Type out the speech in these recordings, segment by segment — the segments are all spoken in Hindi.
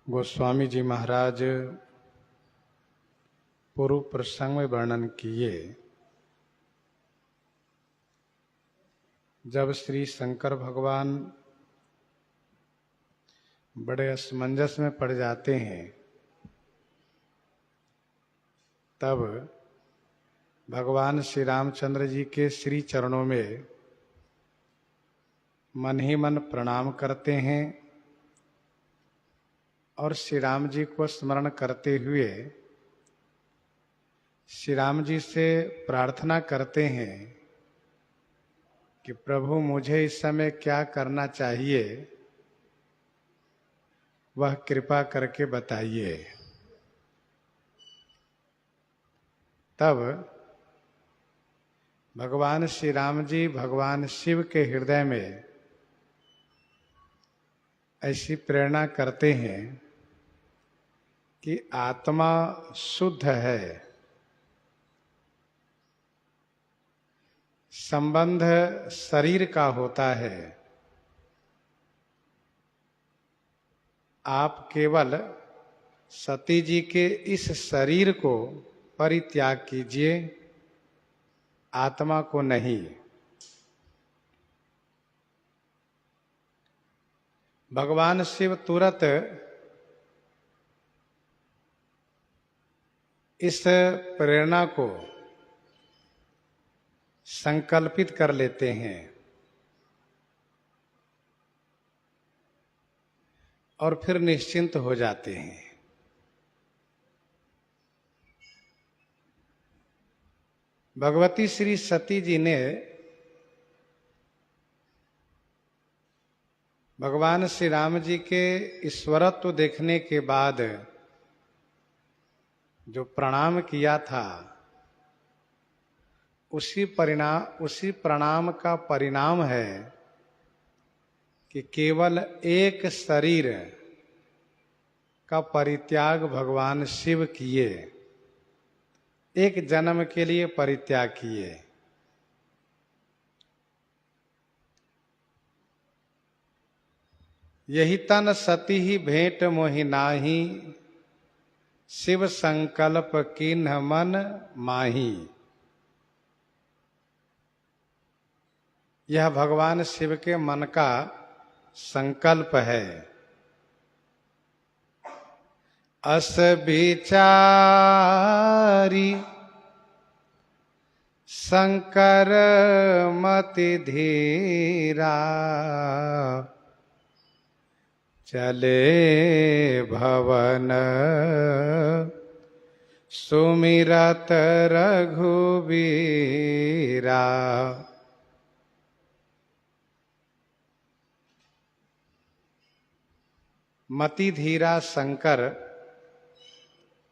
गोस्वामी जी महाराज पूर्व प्रसंग में वर्णन किए। जब श्री शंकर भगवान बड़े असमंजस में पड़ जाते हैं, तब भगवान श्री रामचंद्र जी के श्री चरणों में मन ही मन प्रणाम करते हैं और श्री राम जी को स्मरण करते हुए श्री राम जी से प्रार्थना करते हैं कि प्रभु मुझे इस समय क्या करना चाहिए, वह कृपा करके बताइए। तब भगवान श्री राम जी भगवान शिव के हृदय में ऐसी प्रेरणा करते हैं कि आत्मा शुद्ध है, संबंध शरीर का होता है। आप केवल सती जी के इस शरीर को परित्याग कीजिए, आत्मा को नहीं। भगवान शिव तुरंत इस प्रेरणा को संकल्पित कर लेते हैं और फिर निश्चिंत हो जाते हैं। भगवती श्री सती जी ने भगवान श्री राम जी के ईश्वरत्व देखने के बाद जो प्रणाम किया था, उसी प्रणाम का परिणाम है कि केवल एक शरीर का परित्याग भगवान शिव किए, एक जन्म के लिए परित्याग किए। यही तन सती ही भेंट मोहि नाही, शिव संकल्प किन्ह मन माही। यह भगवान शिव के मन का संकल्प है। अस विचारी शंकर मति धीरा, चले भवन सुमिरत रघुबीरा। मति धीरा शंकर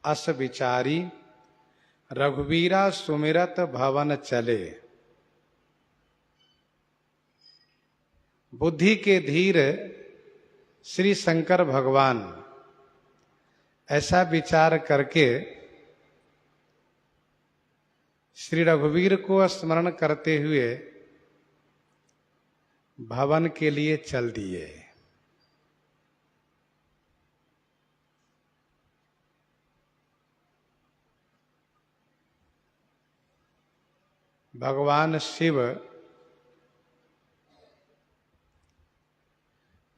अस विचारी, रघुवीरा सुमिरत भवन चले। बुद्धि के धीर श्री शंकर भगवान ऐसा विचार करके श्री रघुवीर को स्मरण करते हुए भवन के लिए चल दिए। भगवान शिव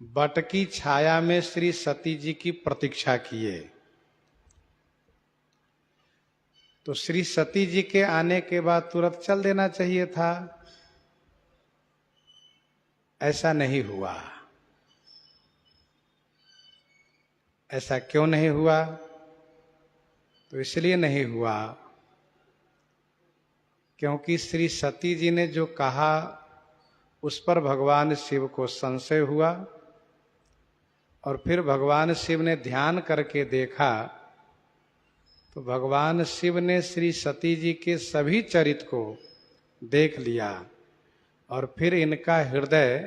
बट की छाया में श्री सती जी की प्रतीक्षा किए। तो श्री सती जी के आने के बाद तुरंत चल देना चाहिए था, ऐसा नहीं हुआ। ऐसा क्यों नहीं हुआ? तो इसलिए नहीं हुआ क्योंकि श्री सती जी ने जो कहा उस पर भगवान शिव को संशय हुआ और फिर भगवान शिव ने ध्यान करके देखा तो भगवान शिव ने श्री सती जी के सभी चरित्र को देख लिया और फिर इनका हृदय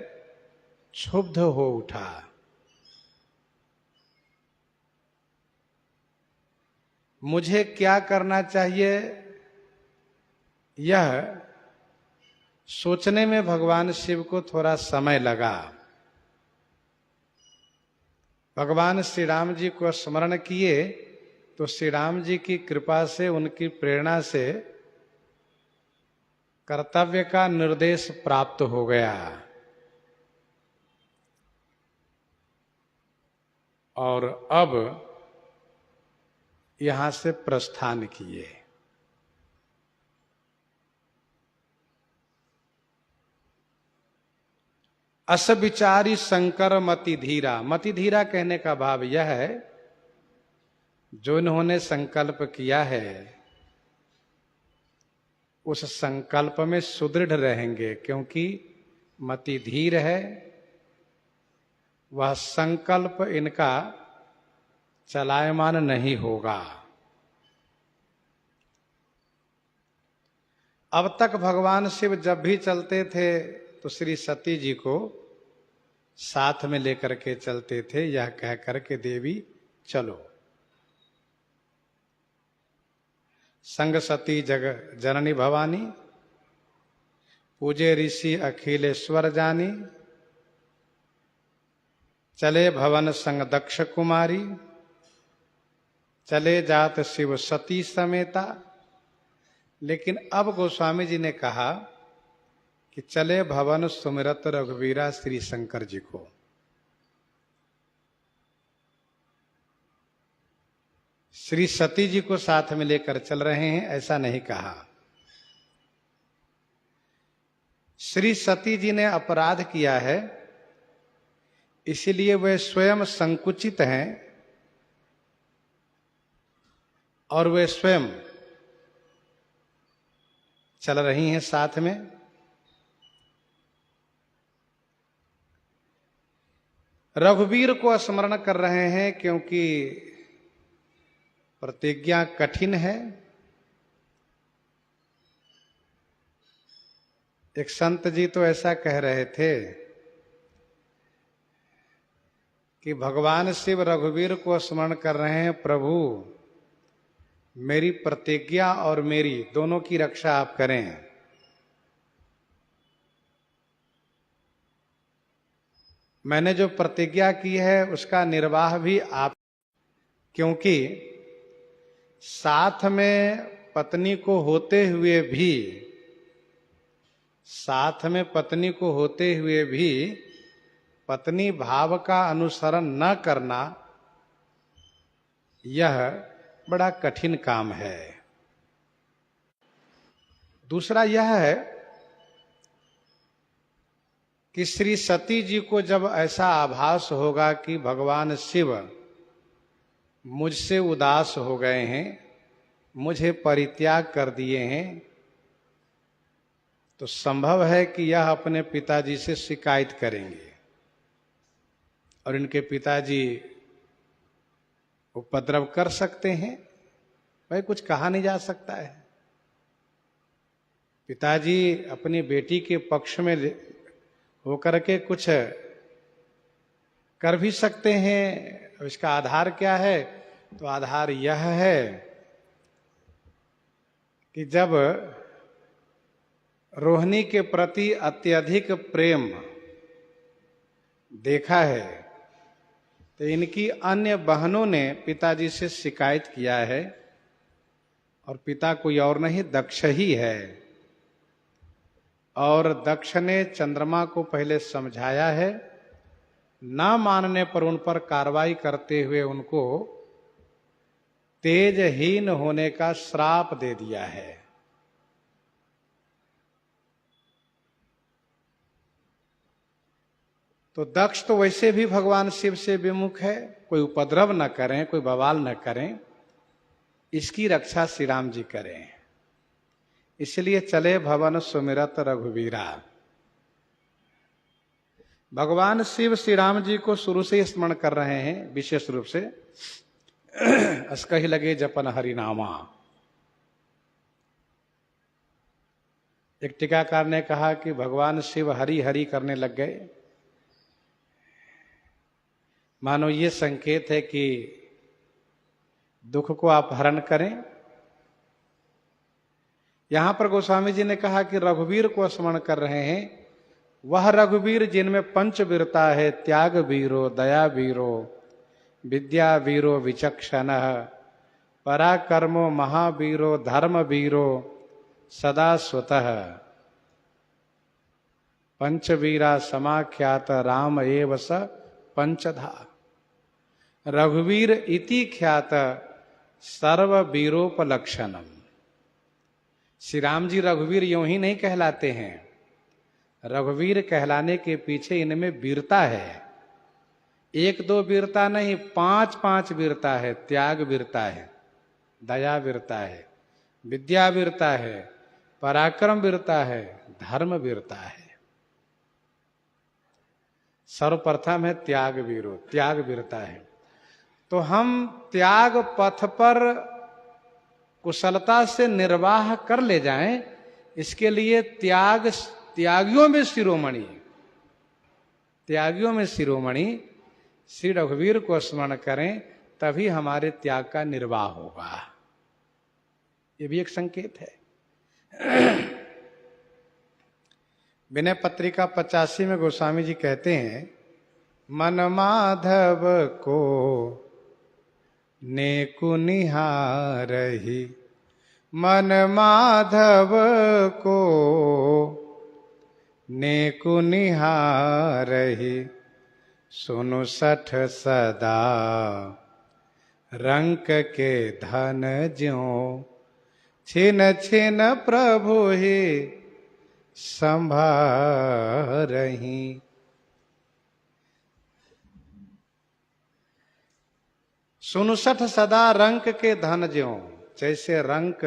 क्षुब्ध हो उठा। मुझे क्या करना चाहिए, यह सोचने में भगवान शिव को थोड़ा समय लगा, भगवान श्री राम जी को स्मरण किए तो श्री राम जी की कृपा से, उनकी प्रेरणा से कर्तव्य का निर्देश प्राप्त हो गया और अब यहां से प्रस्थान किए। अस विचारी शंकर मति धीरा। मति धीरा कहने का भाव यह है, जो इन्होंने संकल्प किया है उस संकल्प में सुदृढ़ रहेंगे, क्योंकि मति धीर है। वह संकल्प इनका चलायमान नहीं होगा। अब तक भगवान शिव जब भी चलते थे तो श्री सती जी को साथ में लेकर के चलते थे, यह कह करके देवी चलो। संग सती जग जननी भवानी, पूजे ऋषि अखिलेश्वर जानी, चले भवन संग दक्ष कुमारी, चले जात शिव सती समेता। लेकिन अब गोस्वामी जी ने कहा कि चले भवन सुमिरत रघुवीरा श्री शंकर जी को। श्री सती जी को साथ में लेकर चल रहे हैं, ऐसा नहीं कहा। श्री सती जी ने अपराध किया है, इसीलिए वे स्वयं संकुचित हैं और वे स्वयं चल रही हैं साथ में। रघुवीर को स्मरण कर रहे हैं क्योंकि प्रतिज्ञा कठिन है। एक संत जी तो ऐसा कह रहे थे कि भगवान शिव रघुवीर को स्मरण कर रहे हैं, प्रभु मेरी प्रतिज्ञा और मेरी दोनों की रक्षा आप करें। मैंने जो प्रतिज्ञा की है उसका निर्वाह भी आप, क्योंकि साथ में पत्नी को होते हुए भी, साथ में पत्नी को होते हुए भी पत्नी भाव का अनुसरण न करना, यह बड़ा कठिन काम है। दूसरा यह है कि श्री सती जी को जब ऐसा आभास होगा कि भगवान शिव मुझसे उदास हो गए हैं, मुझे परित्याग कर दिए हैं, तो संभव है कि यह अपने पिताजी से शिकायत करेंगे और इनके पिताजी उपद्रव कर सकते हैं। भाई कुछ कहा नहीं जा सकता है। पिताजी अपनी बेटी के पक्ष में होकर के कुछ कर भी सकते हैं। इसका आधार क्या है? तो आधार यह है कि जब रोहिणी के प्रति अत्यधिक प्रेम देखा है तो इनकी अन्य बहनों ने पिताजी से शिकायत किया है, और पिता कोई और नहीं दक्ष ही है। और दक्ष ने चंद्रमा को पहले समझाया है, ना मानने पर उन पर कार्रवाई करते हुए उनको तेजहीन होने का श्राप दे दिया है। तो दक्ष तो वैसे भी भगवान शिव से विमुख है, कोई उपद्रव न करें, कोई बवाल न करें, इसकी रक्षा श्री राम जी करें। इसलिए चले भवन सुमिरत रघुवीरा। भगवान शिव श्री राम जी को शुरू से स्मरण कर रहे हैं, विशेष रूप से अस्कहि लगे जपन हरिनामा। एक टीकाकार ने कहा कि भगवान शिव हरि हरि करने लग गए, मानो ये संकेत है कि दुख को आप हरण करें। यहां पर गोस्वामी जी ने कहा कि रघुवीर को स्मरण कर रहे हैं, वह रघुवीर जिनमें पंचवीरता है, त्याग वीरो, दया वीरो, विद्या वीरो विचक्षणः पराक्रमो महावीरो धर्मवीरो सदा स्वतः पंचवीरा समाख्यात राम एव स पंचधा रघुवीर इति ख्यात सर्ववीरोपलक्षणम। श्री राम जी रघुवीर यूं ही नहीं कहलाते हैं, रघुवीर कहलाने के पीछे इनमें वीरता है। एक दो वीरता नहीं, पांच पांच वीरता है। त्याग वीरता है, दया वीरता है, विद्या वीरता है, पराक्रम वीरता है, धर्म वीरता है। सर्वप्रथम है त्याग वीरो, त्याग वीरता है। तो हम त्याग पथ पर कुशलता से निर्वाह कर ले जाएं, इसके लिए त्यागियों में शिरोमणि, त्यागियों में शिरोमणि श्री रघुवीर को स्मरण करें, तभी हमारे त्याग का निर्वाह होगा। ये भी एक संकेत है। विनय पत्रिका 85 में गोस्वामी जी कहते हैं, मन माधव को नेकु निहारहि, मन माधव को नेकु निहारहि, सुनु सठ सदा रंक के धन ज्यों, छिन छिन प्रभु ही संभारहि। सुनुसठ सदा रंक के धन ज्यों, जैसे रंक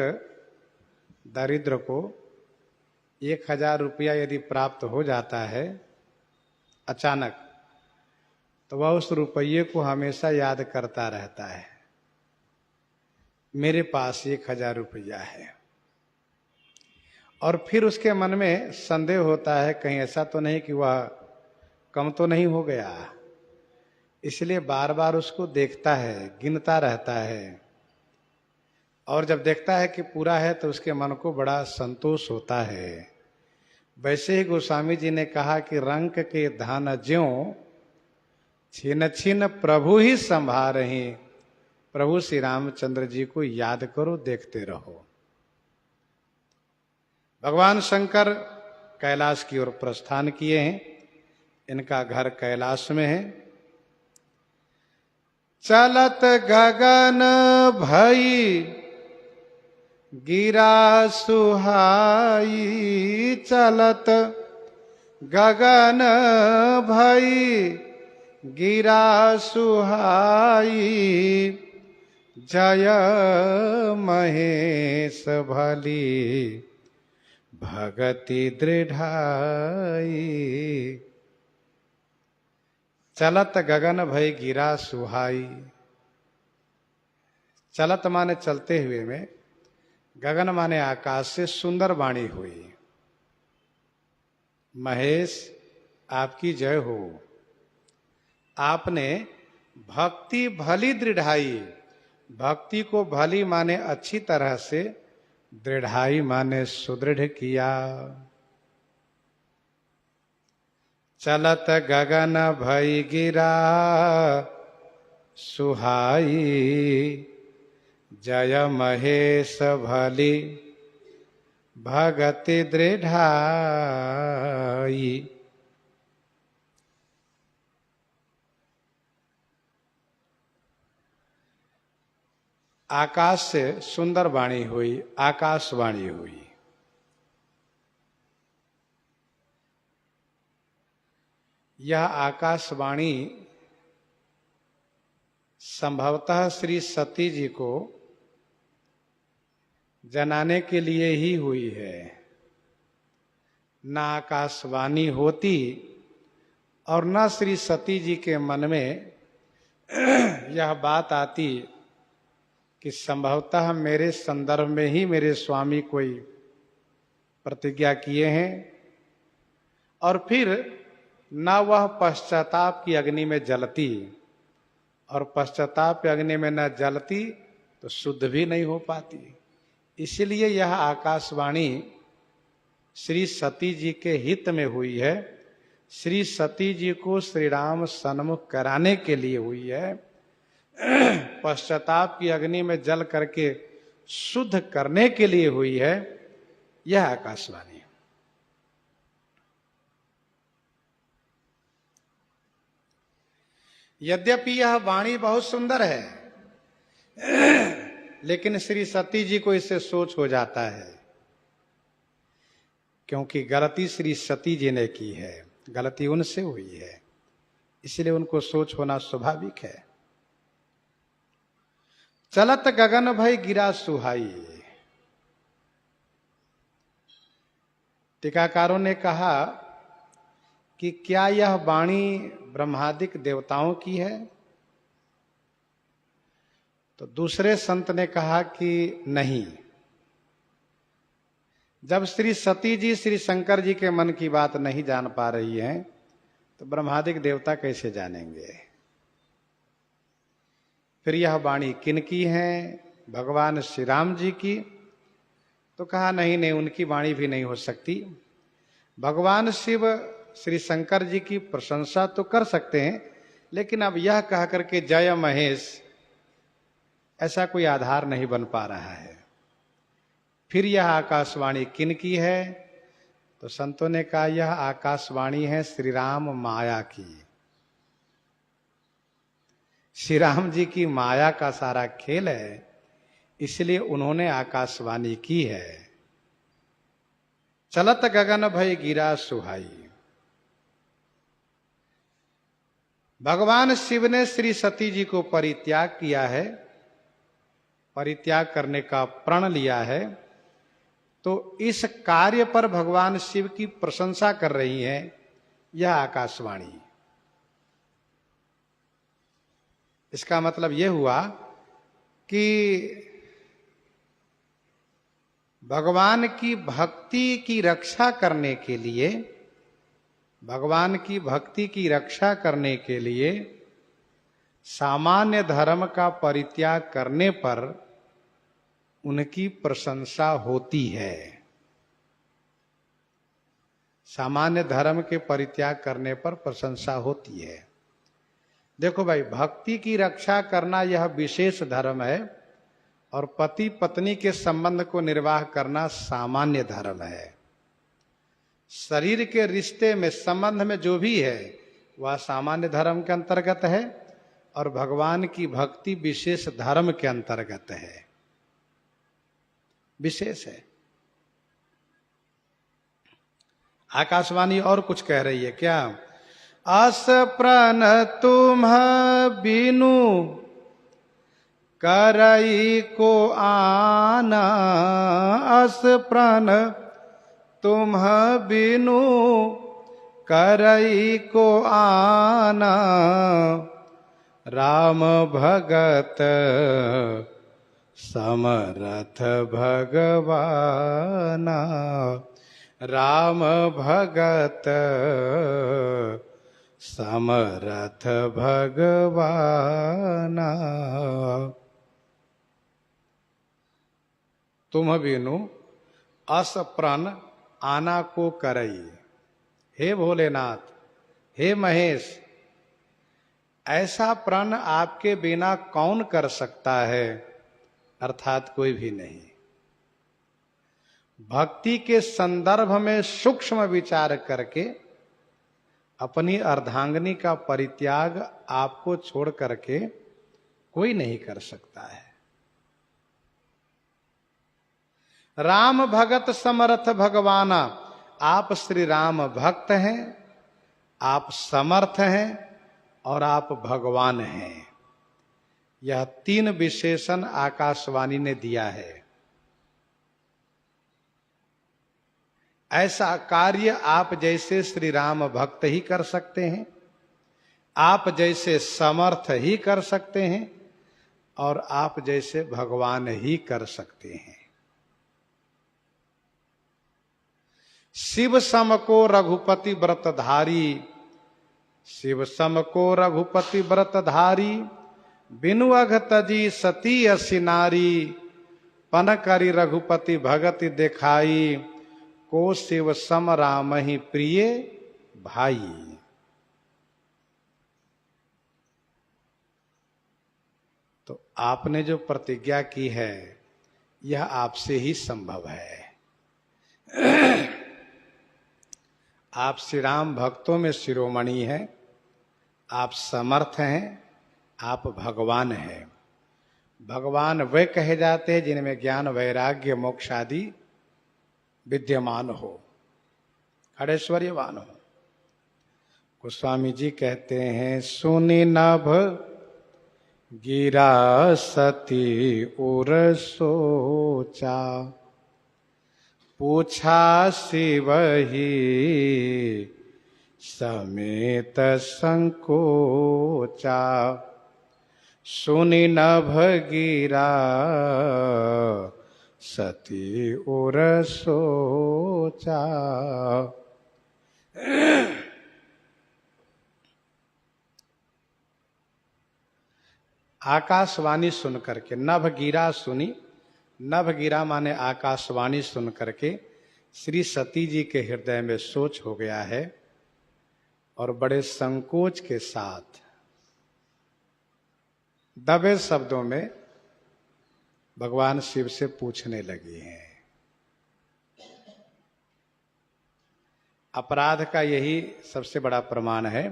दरिद्र को 1000 रुपया यदि प्राप्त हो जाता है अचानक, तो वह उस रुपये को हमेशा याद करता रहता है, मेरे पास 1000 रुपया है। और फिर उसके मन में संदेह होता है, कहीं ऐसा तो नहीं कि वह कम तो नहीं हो गया, इसलिए बार बार उसको देखता है, गिनता रहता है। और जब देखता है कि पूरा है तो उसके मन को बड़ा संतोष होता है। वैसे ही गोस्वामी जी ने कहा कि रंक के धन ज्यों, छिन छिन प्रभु ही संभारहि। प्रभु श्री रामचंद्र जी को याद करो, देखते रहो। भगवान शंकर कैलाश की ओर प्रस्थान किए हैं, इनका घर कैलाश में है। चलत गगन भई गिरा सुहाई, चलत गगन भई गिरा सुहाई, जय महेश भली भगति दृढ़ाई। चलत गगन भई गिरा सुहाई, चलत माने चलते हुए में, गगन माने आकाश से सुंदर वाणी हुई, महेश आपकी जय हो। आपने भक्ति भली दृढ़ाई, भक्ति को भली माने अच्छी तरह से, दृढ़ाई माने सुदृढ़ किया। चलत गगन भई गिरा सुहाई, जय महेश भली भगति दृढ़ाई। आकाश से सुंदर वाणी हुई, आकाशवाणी हुई। यह आकाशवाणी संभवतः श्री सती जी को जनाने के लिए ही हुई है। न आकाशवाणी होती और न श्री सती जी के मन में यह बात आती कि संभवतः मेरे संदर्भ में ही मेरे स्वामी कोई प्रतिज्ञा किए हैं, और फिर न वह पश्चाताप की अग्नि में जलती, और पश्चाताप की अग्नि में न जलती तो शुद्ध भी नहीं हो पाती। इसलिए यह आकाशवाणी श्री सती जी के हित में हुई है, श्री सती जी को श्री राम सन्मुख कराने के लिए हुई है। पश्चाताप की अग्नि में जल करके शुद्ध करने के लिए हुई है, यह आकाशवाणी है। यद्यपि यह वाणी बहुत सुंदर है, लेकिन श्री सती जी को इससे सोच हो जाता है, क्योंकि गलती श्री सती जी ने की है, गलती उनसे हुई है, इसलिए उनको सोच होना स्वाभाविक है। चलत गगन भई गिरा सुहाई। टीकाकारों ने कहा कि क्या यह वाणी ब्रह्मादिक देवताओं की है? तो दूसरे संत ने कहा कि नहीं। जब श्री सती जी श्री शंकर जी के मन की बात नहीं जान पा रही हैं, तो ब्रह्मादिक देवता कैसे जानेंगे? फिर यह वाणी किनकी है? भगवान श्री राम जी की। तो कहा नहीं नहीं, उनकी वाणी भी नहीं हो सकती। भगवान शिव श्री शंकर जी की प्रशंसा तो कर सकते हैं, लेकिन अब यह कह करके जय महेश, ऐसा कोई आधार नहीं बन पा रहा है। फिर यह आकाशवाणी किनकी है? तो संतों ने कहा यह आकाशवाणी है श्री राम माया की। श्री राम जी की माया का सारा खेल है, इसलिए उन्होंने आकाशवाणी की है। चलत गगन भई गिरा सुहाई। भगवान शिव ने श्री सती जी को परित्याग किया है, परित्याग करने का प्रण लिया है, तो इस कार्य पर भगवान शिव की प्रशंसा कर रही है यह आकाशवाणी। इसका मतलब यह हुआ कि भगवान की भक्ति की रक्षा करने के लिए, भगवान की भक्ति की रक्षा करने के लिए सामान्य धर्म का परित्याग करने पर उनकी प्रशंसा होती है। सामान्य धर्म के परित्याग करने पर प्रशंसा होती है। देखो भाई, भक्ति की रक्षा करना यह विशेष धर्म है, और पति पत्नी के संबंध को निर्वाह करना सामान्य धर्म है। शरीर के रिश्ते में, संबंध में जो भी है वह सामान्य धर्म के अंतर्गत है, और भगवान की भक्ति विशेष धर्म के अंतर्गत है, विशेष है। आकाशवाणी और कुछ कह रही है क्या? अस प्राण तुम बिनु करई को आना, अस प्राण तुम बिनु करई को आना, राम भगत समरथ भगवाना, राम भगत समरथ भगवाना। तुम बिनु अस प्रण आना को करई। हे भोलेनाथ, हे महेश, ऐसा प्रण आपके बिना कौन कर सकता है? अर्थात कोई भी नहीं। भक्ति के संदर्भ में सूक्ष्म विचार करके अपनी अर्धांगिनी का परित्याग आपको छोड़ करके कोई नहीं कर सकता है। राम भगत समर्थ भगवाना, आप श्री राम भक्त हैं, आप समर्थ हैं, और आप भगवान हैं। यह तीन विशेषण आकाशवाणी ने दिया है। ऐसा कार्य आप जैसे श्री राम भक्त ही कर सकते हैं, आप जैसे समर्थ ही कर सकते हैं, और आप जैसे भगवान ही कर सकते हैं। शिव सम को रघुपति व्रतधारी, शिव सम को रघुपति व्रतधारी, बिनु अघ तजी सती असी नारी, पन करी रघुपति भगति दिखाई, को शिव सम राम ही प्रिय भाई। आपने जो प्रतिज्ञा की है यह आपसे ही संभव है। आप श्री राम भक्तों में शिरोमणि हैं, आप समर्थ हैं, आप भगवान हैं। भगवान वे कहे जाते हैं जिनमें ज्ञान वैराग्य मोक्ष आदि विद्यमान हो, खड़ेश्वर्यवान हो। गोस्वामी जी कहते हैं, सुनि नभ गिरा सती उर सोचा, पूछा शिवहि समेत संकोचा, सुनि नभ गिरा सती उर सोचा। आकाशवाणी सुन करके, नभ गिरा सुनी, नभ गिरा माने आकाशवाणी सुन करके श्री सती जी के हृदय में सोच हो गया है और बड़े संकोच के साथ दबे शब्दों में भगवान शिव से पूछने लगी हैं। अपराध का यही सबसे बड़ा प्रमाण है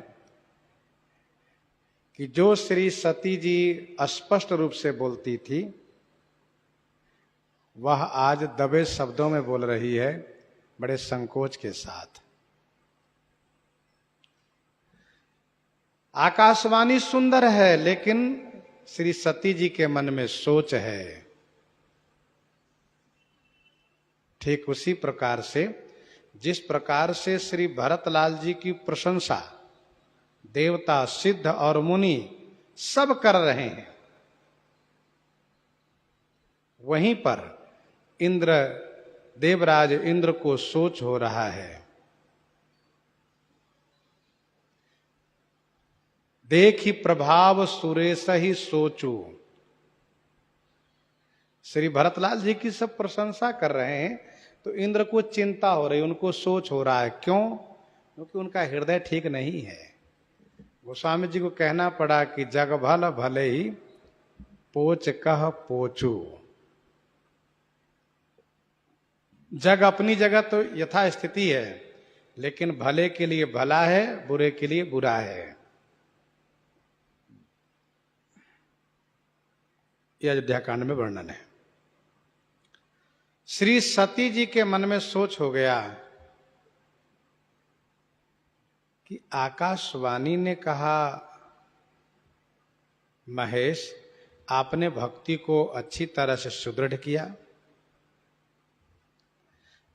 कि जो श्री सती जी स्पष्ट रूप से बोलती थी वह आज दबे शब्दों में बोल रही है, बड़े संकोच के साथ। आकाशवाणी सुंदर है लेकिन श्री सती जी के मन में सोच है। ठीक उसी प्रकार से जिस प्रकार से श्री भरतलाल जी की प्रशंसा देवता सिद्ध और मुनि सब कर रहे हैं, वहीं पर इंद्र देवराज इंद्र को सोच हो रहा है। देखी प्रभाव सुरेश ही सोचू। श्री भरतलाल जी की सब प्रशंसा कर रहे हैं तो इंद्र को चिंता हो रही, उनको सोच हो रहा है। क्यों? क्योंकि उनका हृदय ठीक नहीं है। गोस्वामी जी को कहना पड़ा कि जग भल भले ही पोच कह पोचू। जग अपनी जगह तो यथा स्थिति है, लेकिन भले के लिए भला है, बुरे के लिए बुरा है। यह अयोध्या कांड में वर्णन है। श्री सती जी के मन में सोच हो गया कि आकाशवाणी ने कहा, महेश आपने भक्ति को अच्छी तरह से सुदृढ़ किया,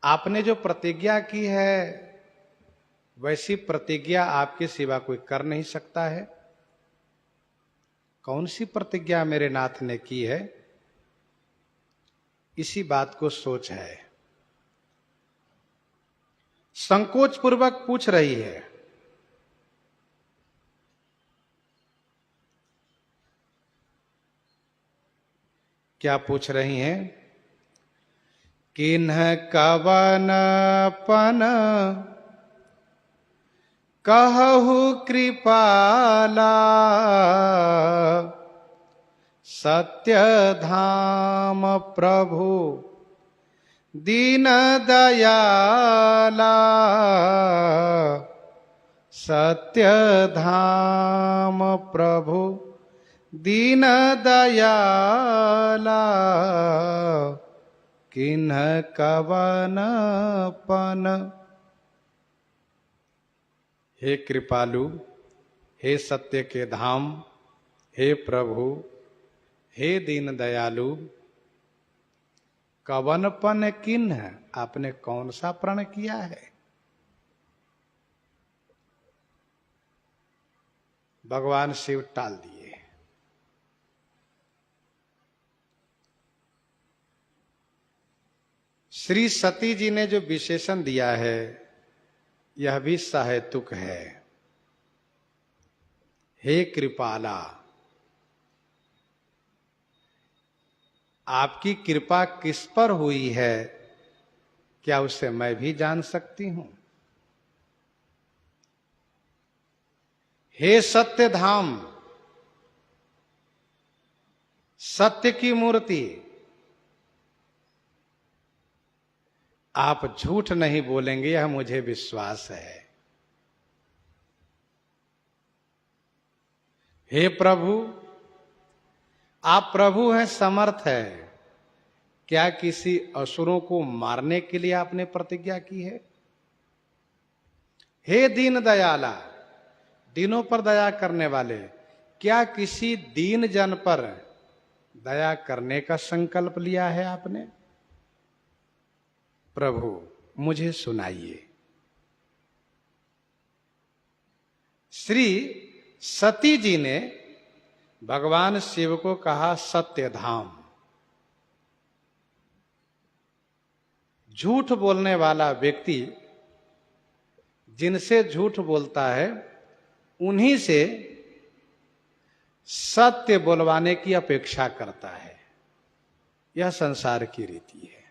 आपने जो प्रतिज्ञा की है वैसी प्रतिज्ञा आपके सिवा कोई कर नहीं सकता है। कौन सी प्रतिज्ञा मेरे नाथ ने की है? इसी बात को सोच है। संकोच पूर्वक पूछ रही है। क्या पूछ रही हैं? किन्ह कवन पन कहु कृपाला, सत्य धाम प्रभु दीन दयाला, सत्य धाम प्रभु दीन दयाला, किन्ह कवन पन। हे कृपालु, हे सत्य के धाम, हे प्रभु, हे दीन दयालु, कवनपन किन्ह, आपने कौन सा प्रण किया है? भगवान शिव टाल दिए। श्री सती जी ने जो विशेषण दिया है यह भी सहेतुक है। हे कृपाला, आपकी कृपा किस पर हुई है, क्या उसे मैं भी जान सकती हूं? हे सत्य धाम, सत्य की मूर्ति, आप झूठ नहीं बोलेंगे यह मुझे विश्वास है। हे प्रभु, आप प्रभु हैं, समर्थ है, क्या किसी असुरों को मारने के लिए आपने प्रतिज्ञा की है? हे दीन दयाला, दीनों पर दया करने वाले, क्या किसी दीन जन पर दया करने का संकल्प लिया है आपने? प्रभु मुझे सुनाइए। श्री सती जी ने भगवान शिव को कहा सत्य धाम। झूठ बोलने वाला व्यक्ति जिनसे झूठ बोलता है उन्हीं से सत्य बोलवाने की अपेक्षा करता है। यह संसार की रीति है।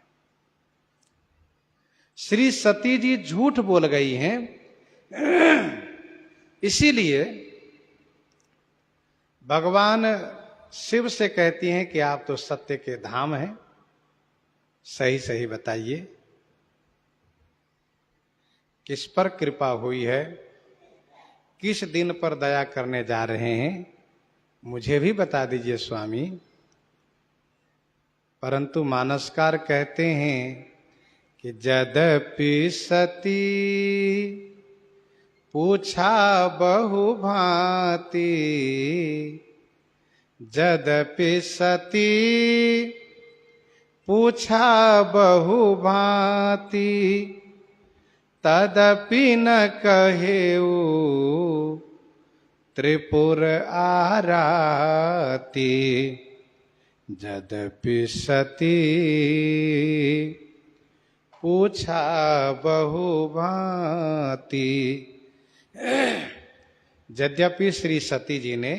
श्री सती जी झूठ बोल गई हैं, इसीलिए भगवान शिव से कहती हैं कि आप तो सत्य के धाम हैं, सही सही बताइए किस पर कृपा हुई है, किस दिन पर दया करने जा रहे हैं, मुझे भी बता दीजिए स्वामी। परंतु मानसकार कहते हैं कि यद्यपि सती पूछा बहु भांति, यद्यपि सती पूछा बहु भांति, तदपि न कहेऊ त्रिपुर आराती। यद्यपि सती पूछा बहु भांति। यद्यपि श्री सती जी ने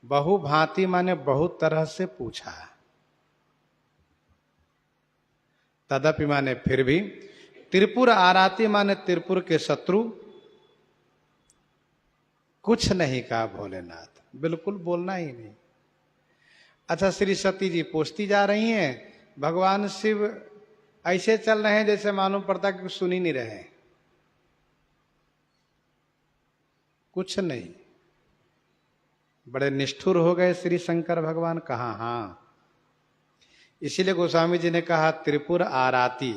बहु भांति माने बहुत तरह से पूछा, तदपि माने फिर भी, त्रिपुर आराती माने त्रिपुर के शत्रु, कुछ नहीं कहा भोलेनाथ, बिल्कुल बोलना ही नहीं। अच्छा, श्री सती जी पूछती जा रही हैं, भगवान शिव ऐसे चल रहे हैं जैसे मालूम पड़ता कि सुन ही नहीं रहे, कुछ नहीं। बड़े निष्ठुर हो गए श्री शंकर भगवान, कहा हाँ। इसीलिए गोस्वामी जी ने कहा त्रिपुर आराती,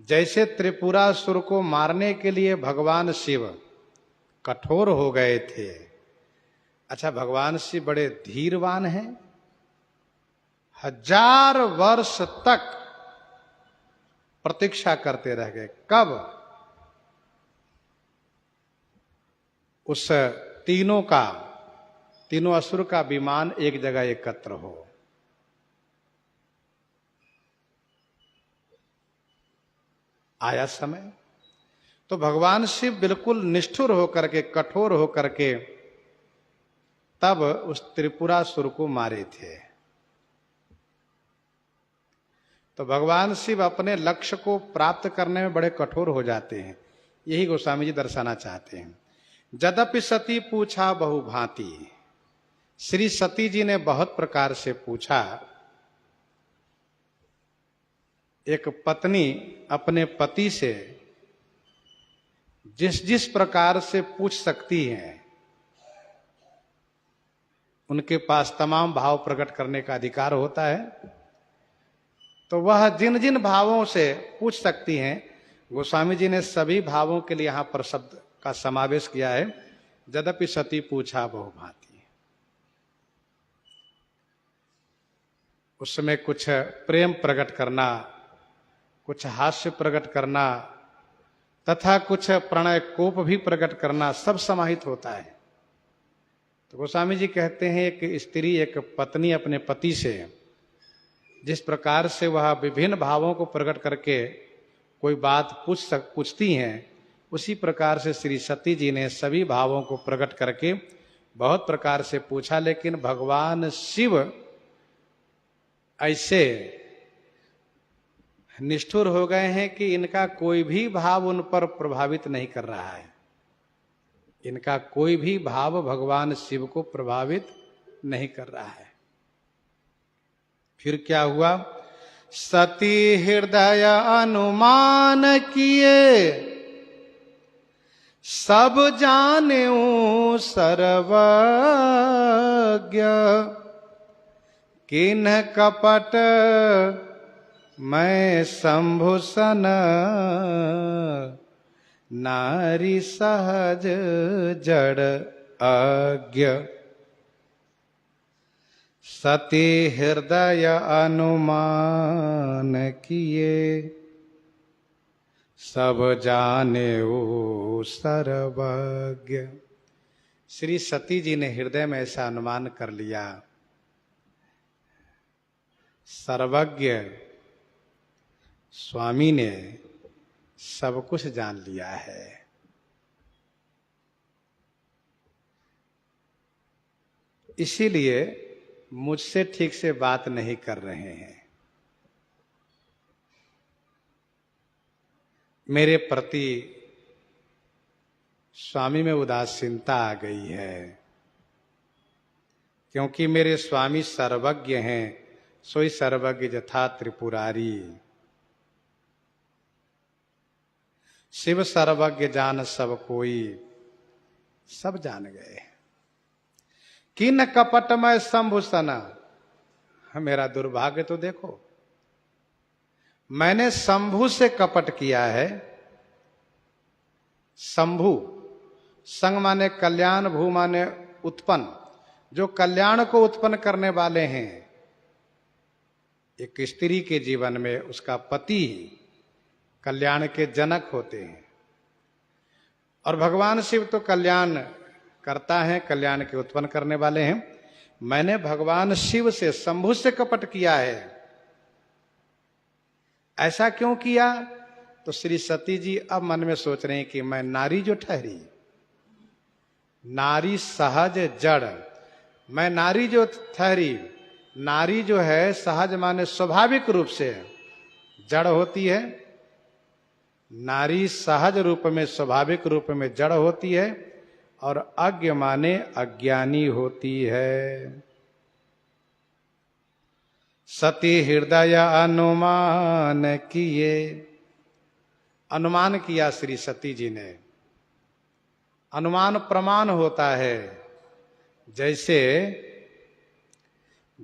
जैसे त्रिपुरासुर को मारने के लिए भगवान शिव कठोर हो गए थे। अच्छा, भगवान शिव बड़े धीरवान हैं, 1000 वर्ष तक प्रतीक्षा करते रह गए, कब उस तीनों असुर का विमान एक जगह एकत्र हो। आया समय तो भगवान शिव बिल्कुल निष्ठुर होकर के, कठोर होकर के तब उस त्रिपुरासुर को मारे थे। तो भगवान शिव अपने लक्ष्य को प्राप्त करने में बड़े कठोर हो जाते हैं, यही गोस्वामी जी दर्शाना चाहते हैं। यद्यपि सती पूछा बहु भांति, श्री सती जी ने बहुत प्रकार से पूछा। एक पत्नी अपने पति से जिस जिस प्रकार से पूछ सकती है, उनके पास तमाम भाव प्रकट करने का अधिकार होता है, तो वह जिन जिन भावों से पूछ सकती हैं, गोस्वामी जी ने सभी भावों के लिए यहां पर शब्द का समावेश किया है। यद्यपि सती पूछा बहु भांति, उसमें कुछ प्रेम प्रकट करना, कुछ हास्य प्रकट करना तथा कुछ प्रणय कोप भी प्रकट करना, सब समाहित होता है। तो गोस्वामी जी कहते हैं, एक स्त्री, एक पत्नी अपने पति से जिस प्रकार से वह विभिन्न भावों को प्रकट करके कोई बात पूछती हैं, उसी प्रकार से श्री सती जी ने सभी भावों को प्रकट करके बहुत प्रकार से पूछा। लेकिन भगवान शिव ऐसे निष्ठुर हो गए हैं कि इनका कोई भी भाव उन पर प्रभावित नहीं कर रहा है। इनका कोई भी भाव भगवान शिव को प्रभावित नहीं कर रहा है। फिर क्या हुआ? सती हृदय अनुमान किए, सब जानेऊ सर्वज्ञ, किन्ह कपट मैं शंभु सन, नारी सहज जड़ अज्ञ। सती हृदय अनुमान किए, सब जानेऊ सर्वज्ञ। श्री सती जी ने हृदय में ऐसा अनुमान कर लिया, सर्वज्ञ स्वामी ने सब कुछ जान लिया है। इसीलिए मुझसे ठीक से बात नहीं कर रहे हैं, मेरे प्रति स्वामी में उदासीनता आ गई है, क्योंकि मेरे स्वामी सर्वज्ञ हैं, सोई सर्वज्ञ यथा त्रिपुरारी। शिव सर्वज्ञ जान सब कोई, सब जान गए। किन कपटमय शंभु सना, मेरा दुर्भाग्य तो देखो, मैंने शंभु से कपट किया है। शंभु, संग माने कल्याण, भू माने उत्पन्न, जो कल्याण को उत्पन्न करने वाले हैं। एक स्त्री के जीवन में उसका पति कल्याण के जनक होते हैं, और भगवान शिव तो कल्याण करता है, कल्याण के उत्पन्न करने वाले हैं। मैंने भगवान शिव से, शंभु से कपट किया है। ऐसा क्यों किया? तो श्री सती जी अब मन में सोच रहे हैं कि मैं नारी जो ठहरी, नारी सहज जड़, मैं नारी जो ठहरी, नारी जो है सहज माने स्वाभाविक रूप से जड़ होती है। नारी सहज रूप में, स्वाभाविक रूप में जड़ होती है, और अज्ञ माने अज्ञानी होती है। सती हृदय अनुमान किए, अनुमान किया श्री सती जी ने। अनुमान प्रमाण होता है। जैसे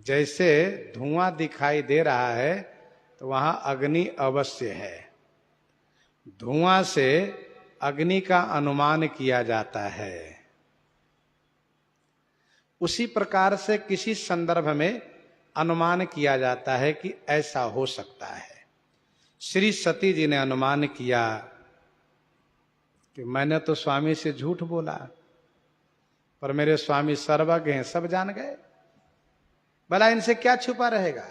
जैसे धुआं दिखाई दे रहा है तो वहां अग्नि अवश्य है, धुआं से अग्नि का अनुमान किया जाता है। उसी प्रकार से किसी संदर्भ में अनुमान किया जाता है कि ऐसा हो सकता है। श्री सती जी ने अनुमान किया कि मैंने तो स्वामी से झूठ बोला, पर मेरे स्वामी सर्वज्ञ हैं, सब जान गए, भला इनसे क्या छुपा रहेगा।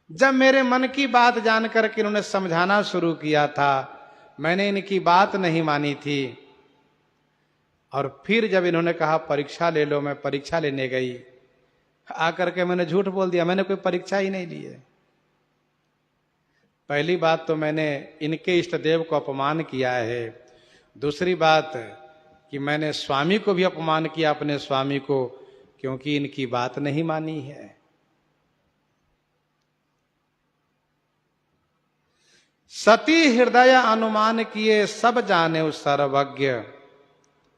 जब मेरे मन की बात जान करके इन्होंने समझाना शुरू किया था, मैंने इनकी बात नहीं मानी थी, और फिर जब इन्होंने कहा परीक्षा ले लो, मैं परीक्षा लेने गई, आकर के मैंने झूठ बोल दिया, मैंने कोई परीक्षा ही नहीं ली है। पहली बात तो मैंने इनके इष्ट देव को अपमान किया है। दूसरी बात कि मैंने स्वामी को भी अपमान किया, अपने स्वामी को, क्योंकि इनकी बात नहीं मानी है। सती हृदय अनुमान किए, सब जाने उस सर्वज्ञ,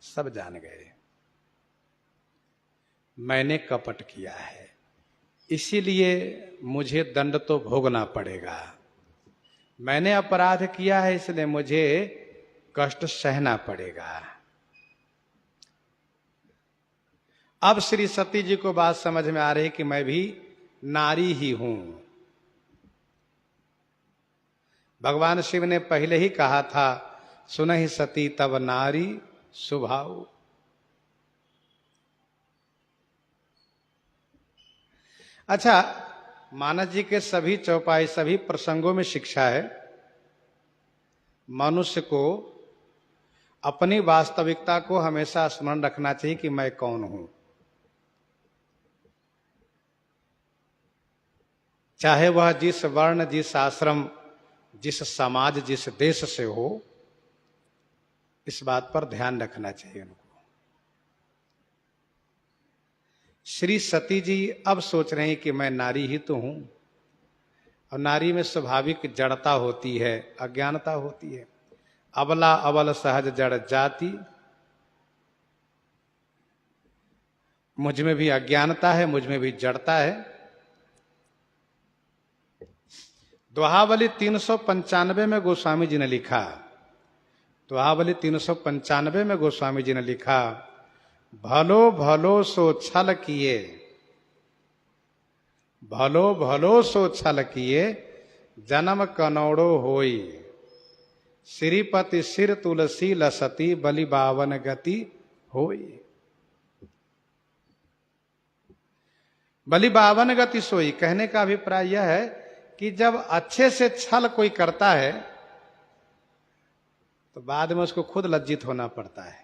सब जान गए मैंने कपट किया है, इसीलिए मुझे दंड तो भोगना पड़ेगा। मैंने अपराध किया है, इसलिए मुझे कष्ट सहना पड़ेगा। अब श्री सती जी को बात समझ में आ रही कि मैं भी नारी ही हूं। भगवान शिव ने पहले ही कहा था, सुनहि सती तब नारी स्वभाव। अच्छा, मानस जी के सभी चौपाई, सभी प्रसंगों में शिक्षा है, मनुष्य को अपनी वास्तविकता को हमेशा स्मरण रखना चाहिए कि मैं कौन हूं। चाहे वह जिस वर्ण, जिस आश्रम, जिस समाज, जिस देश से हो, इस बात पर ध्यान रखना चाहिए उनको। श्री सती जी अब सोच रहे हैं कि मैं नारी ही तो हूं, और नारी में स्वाभाविक जड़ता होती है, अज्ञानता होती है। अबला अबल सहज जड़ जाति, मुझ में भी अज्ञानता है, मुझ में भी जड़ता है। दोहावली 395 में गोस्वामी जी ने लिखा, दोहावली 395 में गोस्वामी जी ने लिखा, भलो भलो सो छल किए, भलो भलो सो छल किए, जन्म कनौड़ो होई, श्रीपति सिर तुलसी लसती, बलि बावन गति होई। बलि बावन गति सोई, कहने का अभिप्राय यह है कि जब अच्छे से छल कोई करता है तो बाद में उसको खुद लज्जित होना पड़ता है।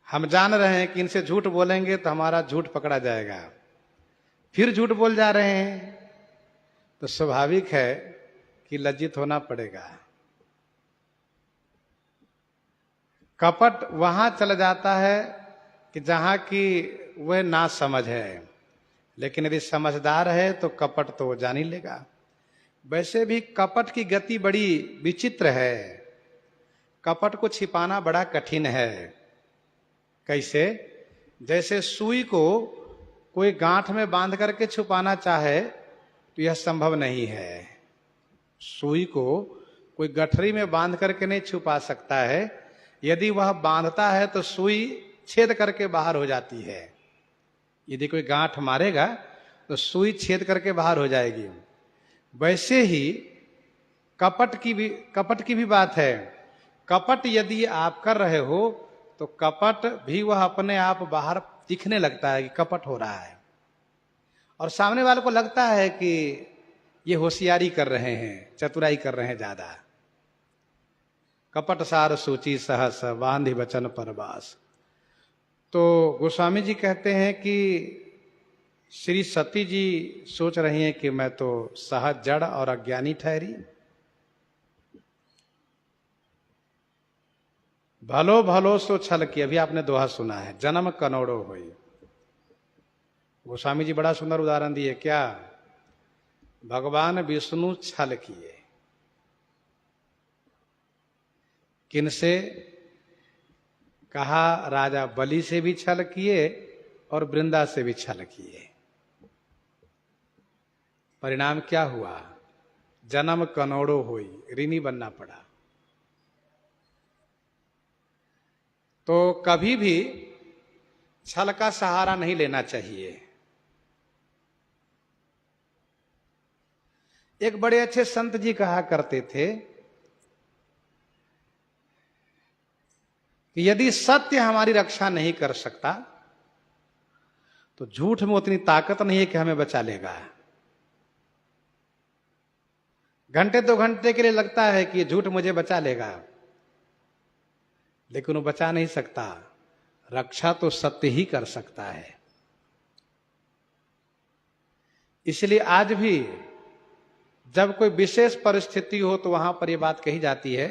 हम जान रहे हैं कि इनसे झूठ बोलेंगे तो हमारा झूठ पकड़ा जाएगा, फिर झूठ बोल जा रहे हैं तो स्वाभाविक है कि लज्जित होना पड़ेगा। कपट वहां चला जाता है कि जहां की वह ना समझ है, लेकिन यदि समझदार है तो कपट तो वो जान ही लेगा। वैसे भी कपट की गति बड़ी विचित्र है, कपट को छिपाना बड़ा कठिन है। कैसे? जैसे सुई को कोई गांठ में बांध करके छुपाना चाहे तो यह संभव नहीं है। सुई को कोई गठरी में बांध करके नहीं छुपा सकता है, यदि वह बांधता है तो सुई छेद करके बाहर हो जाती है। यदि कोई गांठ मारेगा तो सुई छेद करके बाहर हो जाएगी। वैसे ही कपट की भी बात है। कपट यदि आप कर रहे हो तो कपट भी वह अपने आप बाहर दिखने लगता है कि कपट हो रहा है, और सामने वाले को लगता है कि ये होशियारी कर रहे हैं, चतुराई कर रहे हैं ज्यादा। कपट सार सूची सहस, बांधि वचन परवास। तो गोस्वामी जी कहते हैं कि श्री सती जी सोच रही हैं कि मैं तो सहज जड़ और अज्ञानी ठहरी। भलो भलो सो छल की, अभी आपने दोहा सुना है, जन्म कनौड़ो होई। गोस्वामी जी बड़ा सुंदर उदाहरण दिए। क्या? भगवान विष्णु छल किए। किनसे? कहा राजा बलि से भी छल किए और वृंदा से भी छल किए। परिणाम क्या हुआ? जन्म कनौड़ो होई, ऋणी बनना पड़ा। तो कभी भी छल का सहारा नहीं लेना चाहिए। एक बड़े अच्छे संत जी कहा करते थे कि यदि सत्य हमारी रक्षा नहीं कर सकता तो झूठ में उतनी ताकत नहीं है कि हमें बचा लेगा। घंटे 2 घंटे के लिए लगता है कि झूठ मुझे बचा लेगा, लेकिन वो बचा नहीं सकता। रक्षा तो सत्य ही कर सकता है। इसलिए आज भी जब कोई विशेष परिस्थिति हो तो वहां पर यह बात कही जाती है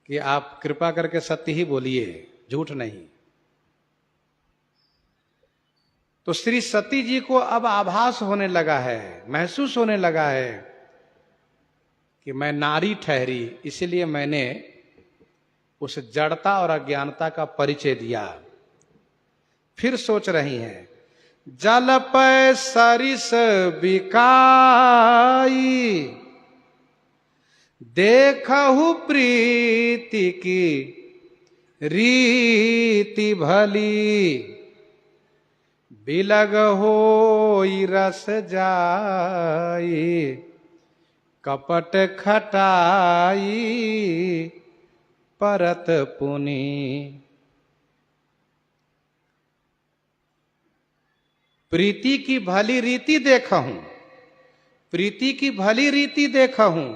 कि आप कृपा करके सत्य ही बोलिए, झूठ नहीं। तो श्री सती जी को अब आभास होने लगा है, महसूस होने लगा है कि मैं नारी ठहरी, इसलिए मैंने उस जड़ता और अज्ञानता का परिचय दिया। फिर सोच रही हैं, जल पै सरिस बिकाई, देखहु प्रीति की रीति भली, बिलग होई रस जाई, कपट खटाई परत पुनि। प्रीति की भली रीति देखहूं, प्रीति की भली रीति देखहूं,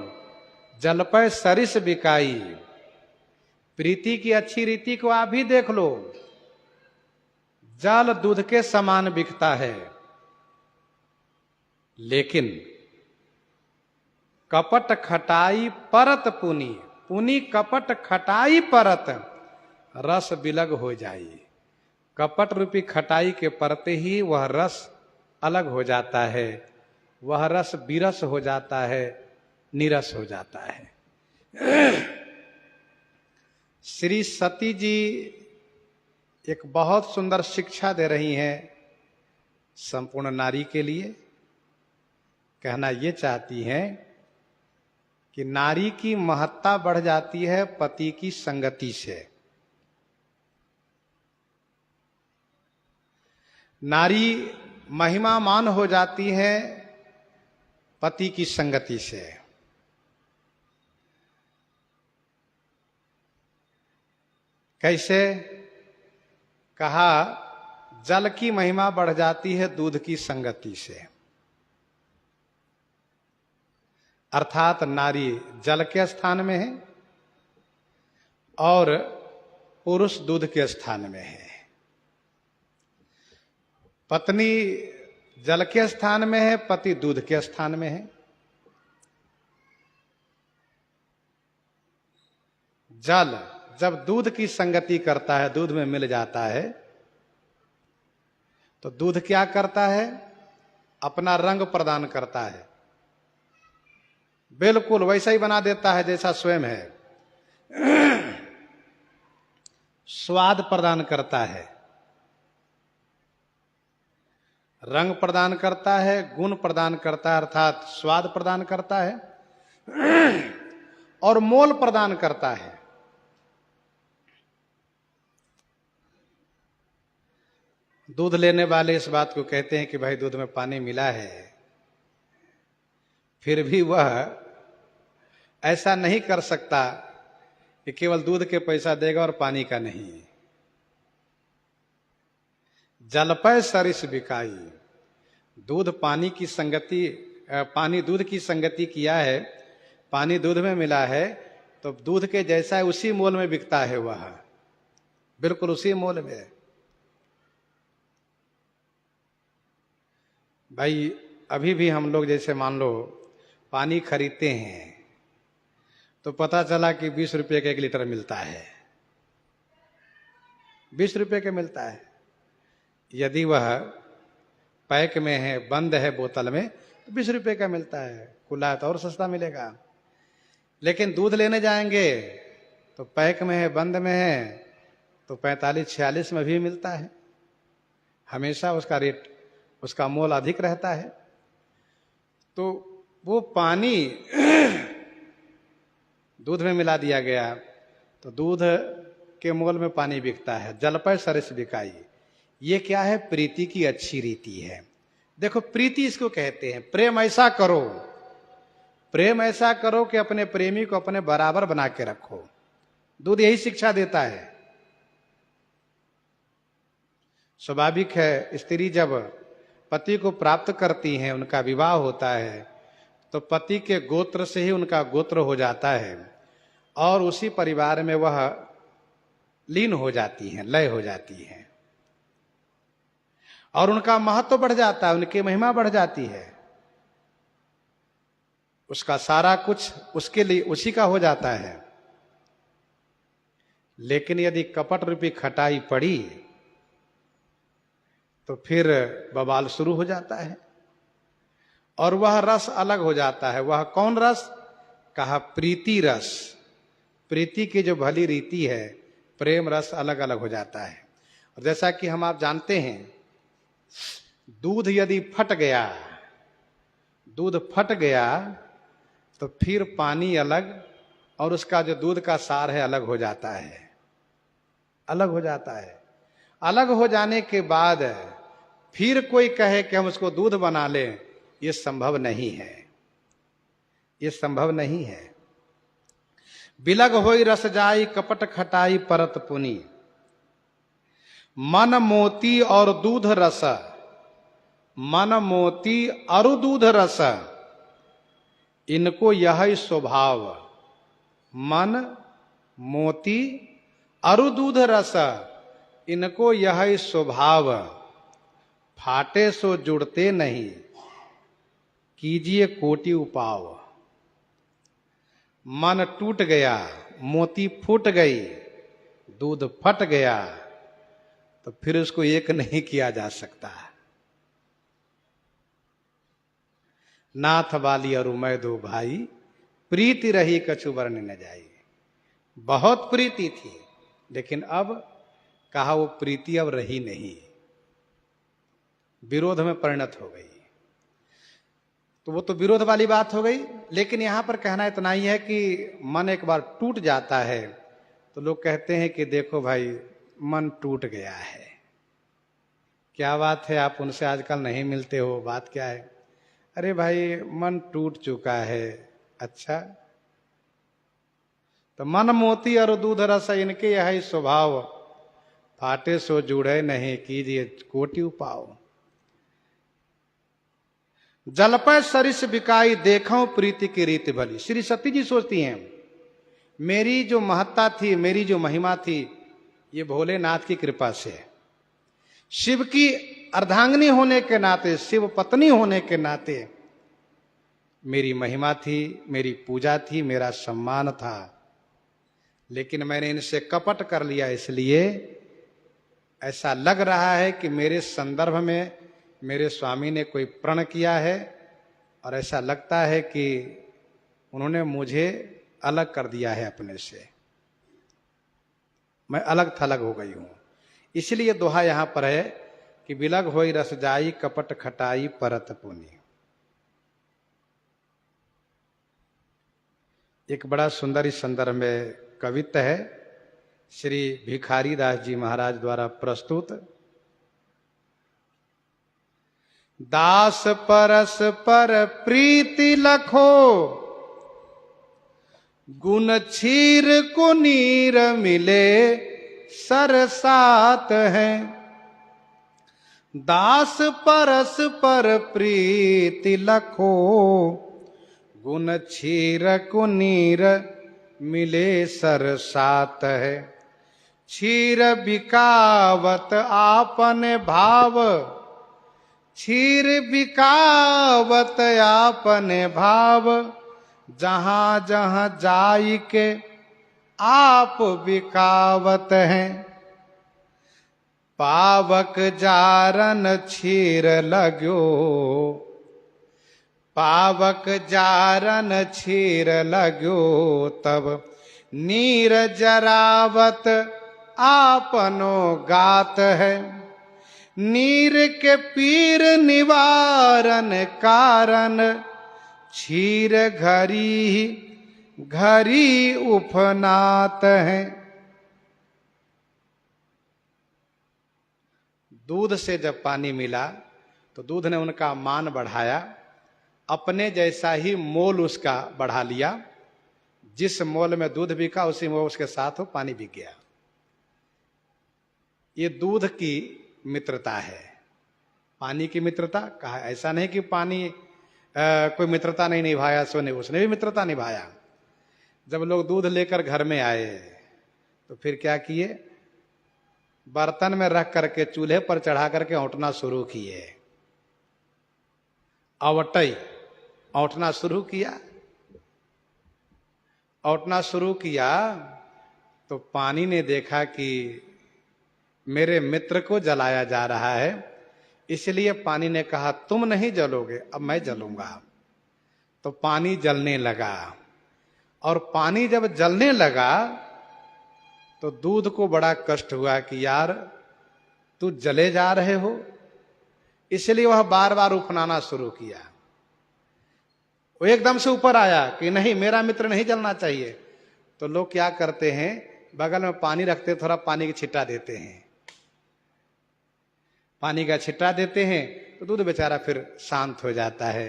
जल पर सरिस बिकाई। प्रीति की अच्छी रीति को आप भी देख लो, जल दूध के समान बिकता है, लेकिन कपट खटाई परत पुनि, पुनि कपट खटाई परत, रस बिलग हो जाई। कपट रूपी खटाई के परते ही वह रस अलग हो जाता है, वह रस विरस हो जाता है, नीरस हो जाता है। श्री सती जी एक बहुत सुंदर शिक्षा दे रही हैं संपूर्ण नारी के लिए। कहना ये चाहती हैं कि नारी की महत्ता बढ़ जाती है पति की संगति से। नारी महिमामान हो जाती है पति की संगति से। कैसे? कहा जल की महिमा बढ़ जाती है दूध की संगति से। अर्थात नारी जल के स्थान में है और पुरुष दूध के स्थान में है। पत्नी जल के स्थान में है, पति दूध के स्थान में है। जल जब दूध की संगति करता है, दूध में मिल जाता है, तो दूध क्या करता है? अपना रंग प्रदान करता है, बिल्कुल वैसा ही बना देता है जैसा स्वयं है। स्वाद प्रदान करता है, रंग प्रदान करता है, गुण प्रदान करता है, अर्थात स्वाद प्रदान करता है और मोल प्रदान करता है। दूध लेने वाले इस बात को कहते हैं कि भाई दूध में पानी मिला है, फिर भी वह ऐसा नहीं कर सकता कि केवल दूध के पैसा देगा और पानी का नहीं। जलपय सरिस बिकाई। दूध पानी की संगति, पानी दूध की संगति किया है, पानी दूध में मिला है, तो दूध के जैसा है उसी मोल में बिकता है वह, बिल्कुल उसी मोल में। भाई अभी भी हम लोग जैसे मान लो पानी खरीदते हैं तो पता चला कि 20 रुपये का 1 लीटर मिलता है, 20 रुपये का मिलता है। यदि वह पैक में है, बंद है बोतल में, तो 20 रुपये का मिलता है। खुला है तो और सस्ता मिलेगा। लेकिन दूध लेने जाएंगे तो पैक में है, बंद में है, तो 45-46 में भी मिलता है। हमेशा उसका रेट, उसका मोल अधिक रहता है। तो वो पानी दूध में मिला दिया गया तो दूध के मोल में पानी बिकता है। जलपय सरिस बिकाई। ये क्या है? प्रीति की अच्छी रीति है। देखो प्रीति इसको कहते हैं। प्रेम ऐसा करो, प्रेम ऐसा करो कि अपने प्रेमी को अपने बराबर बना के रखो। दूध यही शिक्षा देता है। स्वाभाविक है, स्त्री जब पति को प्राप्त करती हैं, उनका विवाह होता है, तो पति के गोत्र से ही उनका गोत्र हो जाता है और उसी परिवार में वह लीन हो जाती हैं, लय हो जाती हैं और उनका महत्व बढ़ जाता है, उनकी महिमा बढ़ जाती है। उसका सारा कुछ उसके लिए उसी का हो जाता है। लेकिन यदि कपट रूपी खटाई पड़ी तो फिर बवाल शुरू हो जाता है और वह रस अलग हो जाता है। वह कौन रस? कहा प्रीति रस। प्रीति की जो भली रीति है, प्रेम रस अलग अलग हो जाता है। और जैसा कि हम आप जानते हैं, दूध यदि फट गया, दूध फट गया तो फिर पानी अलग और उसका जो दूध का सार है अलग हो जाता है, अलग हो जाता है। अलग हो जाने के बाद फिर कोई कहे कि हम उसको दूध बना लें, ये संभव नहीं है, ये संभव नहीं है। बिलग होई रस जाई कपट खटाई परत पुनी। मन मोती और दूध रस, मन मोती अरु दूध रस, इनको यह स्वभाव। मन मोती अरु दूध रस, इनको यह स्वभाव। फाटे सो जुड़ते नहीं, कीजिए कोटि उपाव। मन टूट गया, मोती फूट गई, दूध फट गया तो फिर उसको एक नहीं किया जा सकता। नाथ बाली और मैं दो भाई, प्रीति रही कछु वर्ण न जाई। बहुत प्रीति थी, लेकिन अब कहा वो प्रीति अब रही नहीं, विरोध में परिणत हो गई। तो वो तो विरोध वाली बात हो गई। लेकिन यहां पर कहना इतना ही है कि मन एक बार टूट जाता है तो लोग कहते हैं कि देखो भाई मन टूट गया है। क्या बात है, आप उनसे आजकल नहीं मिलते हो, बात क्या है? अरे भाई मन टूट चुका है। अच्छा, तो मन मोती और दूध रस इनके यही स्वभाव, फाटे सो जुड़े नहीं कीजिए कोटि उपाओ। जल पर सरिस बिकाई देखो प्रीति की रीति भली। श्री सती जी सोचती हैं मेरी जो महत्ता थी, मेरी जो महिमा थी, ये भोलेनाथ की कृपा से, शिव की अर्धांगिनी होने के नाते, शिव पत्नी होने के नाते मेरी महिमा थी, मेरी पूजा थी, मेरा सम्मान था। लेकिन मैंने इनसे कपट कर लिया, इसलिए ऐसा लग रहा है कि मेरे संदर्भ में मेरे स्वामी ने कोई प्रण किया है, और ऐसा लगता है कि उन्होंने मुझे अलग कर दिया है अपने से, मैं अलग थलग हो गई हूं। इसलिए दोहा यहां पर है कि बिलग होई रस जाई कपट खटाई परत पुनि। एक बड़ा सुंदर इस संदर्भ में कवित्त है, श्री भिखारी दास जी महाराज द्वारा प्रस्तुत। दास परस पर प्रीति लखो, गुण क्षीर को नीर मिले सरसात है। दास परस पर प्रीति लखो, गुण क्षीर को नीर मिले सरसात है। क्षीर बिकावत आपन भाव, क्षीर बिकावत आपन भाव, जहां जहां जाई के आप बिकावत हैं। पावक जारन क्षीर लगो, पावक जारन क्षीर लगो, तब नीर जरावत आपनो गात है। नीर के पीर निवारण कारण, क्षीर घरी घरी उफनात है। दूध से जब पानी मिला तो दूध ने उनका मान बढ़ाया, अपने जैसा ही मोल उसका बढ़ा लिया। जिस मोल में दूध बिका उसी मोल उसके साथ वो पानी बिक गया। ये दूध की मित्रता है। पानी की मित्रता कहा, ऐसा नहीं कि पानी कोई मित्रता नहीं निभाया, उसने भी मित्रता निभाया। जब लोग दूध लेकर घर में आए तो फिर क्या किए, बर्तन में रख करके चूल्हे पर चढ़ा करके औंटना शुरू किए। अवटई औंटना शुरू किया। औंटना शुरू किया तो पानी ने देखा कि मेरे मित्र को जलाया जा रहा है, इसलिए पानी ने कहा तुम नहीं जलोगे, अब मैं जलूंगा। तो पानी जलने लगा, और पानी जब जलने लगा तो दूध को बड़ा कष्ट हुआ कि यार तू जले जा रहे हो, इसलिए वह बार बार उफनाना शुरू किया। वो एकदम से ऊपर आया कि नहीं, मेरा मित्र नहीं जलना चाहिए। तो लोग क्या करते हैं, बगल में पानी रखते, थोड़ा पानी की छिट्टा देते हैं, पानी का छिट्टा देते हैं तो दूध बेचारा फिर शांत हो जाता है।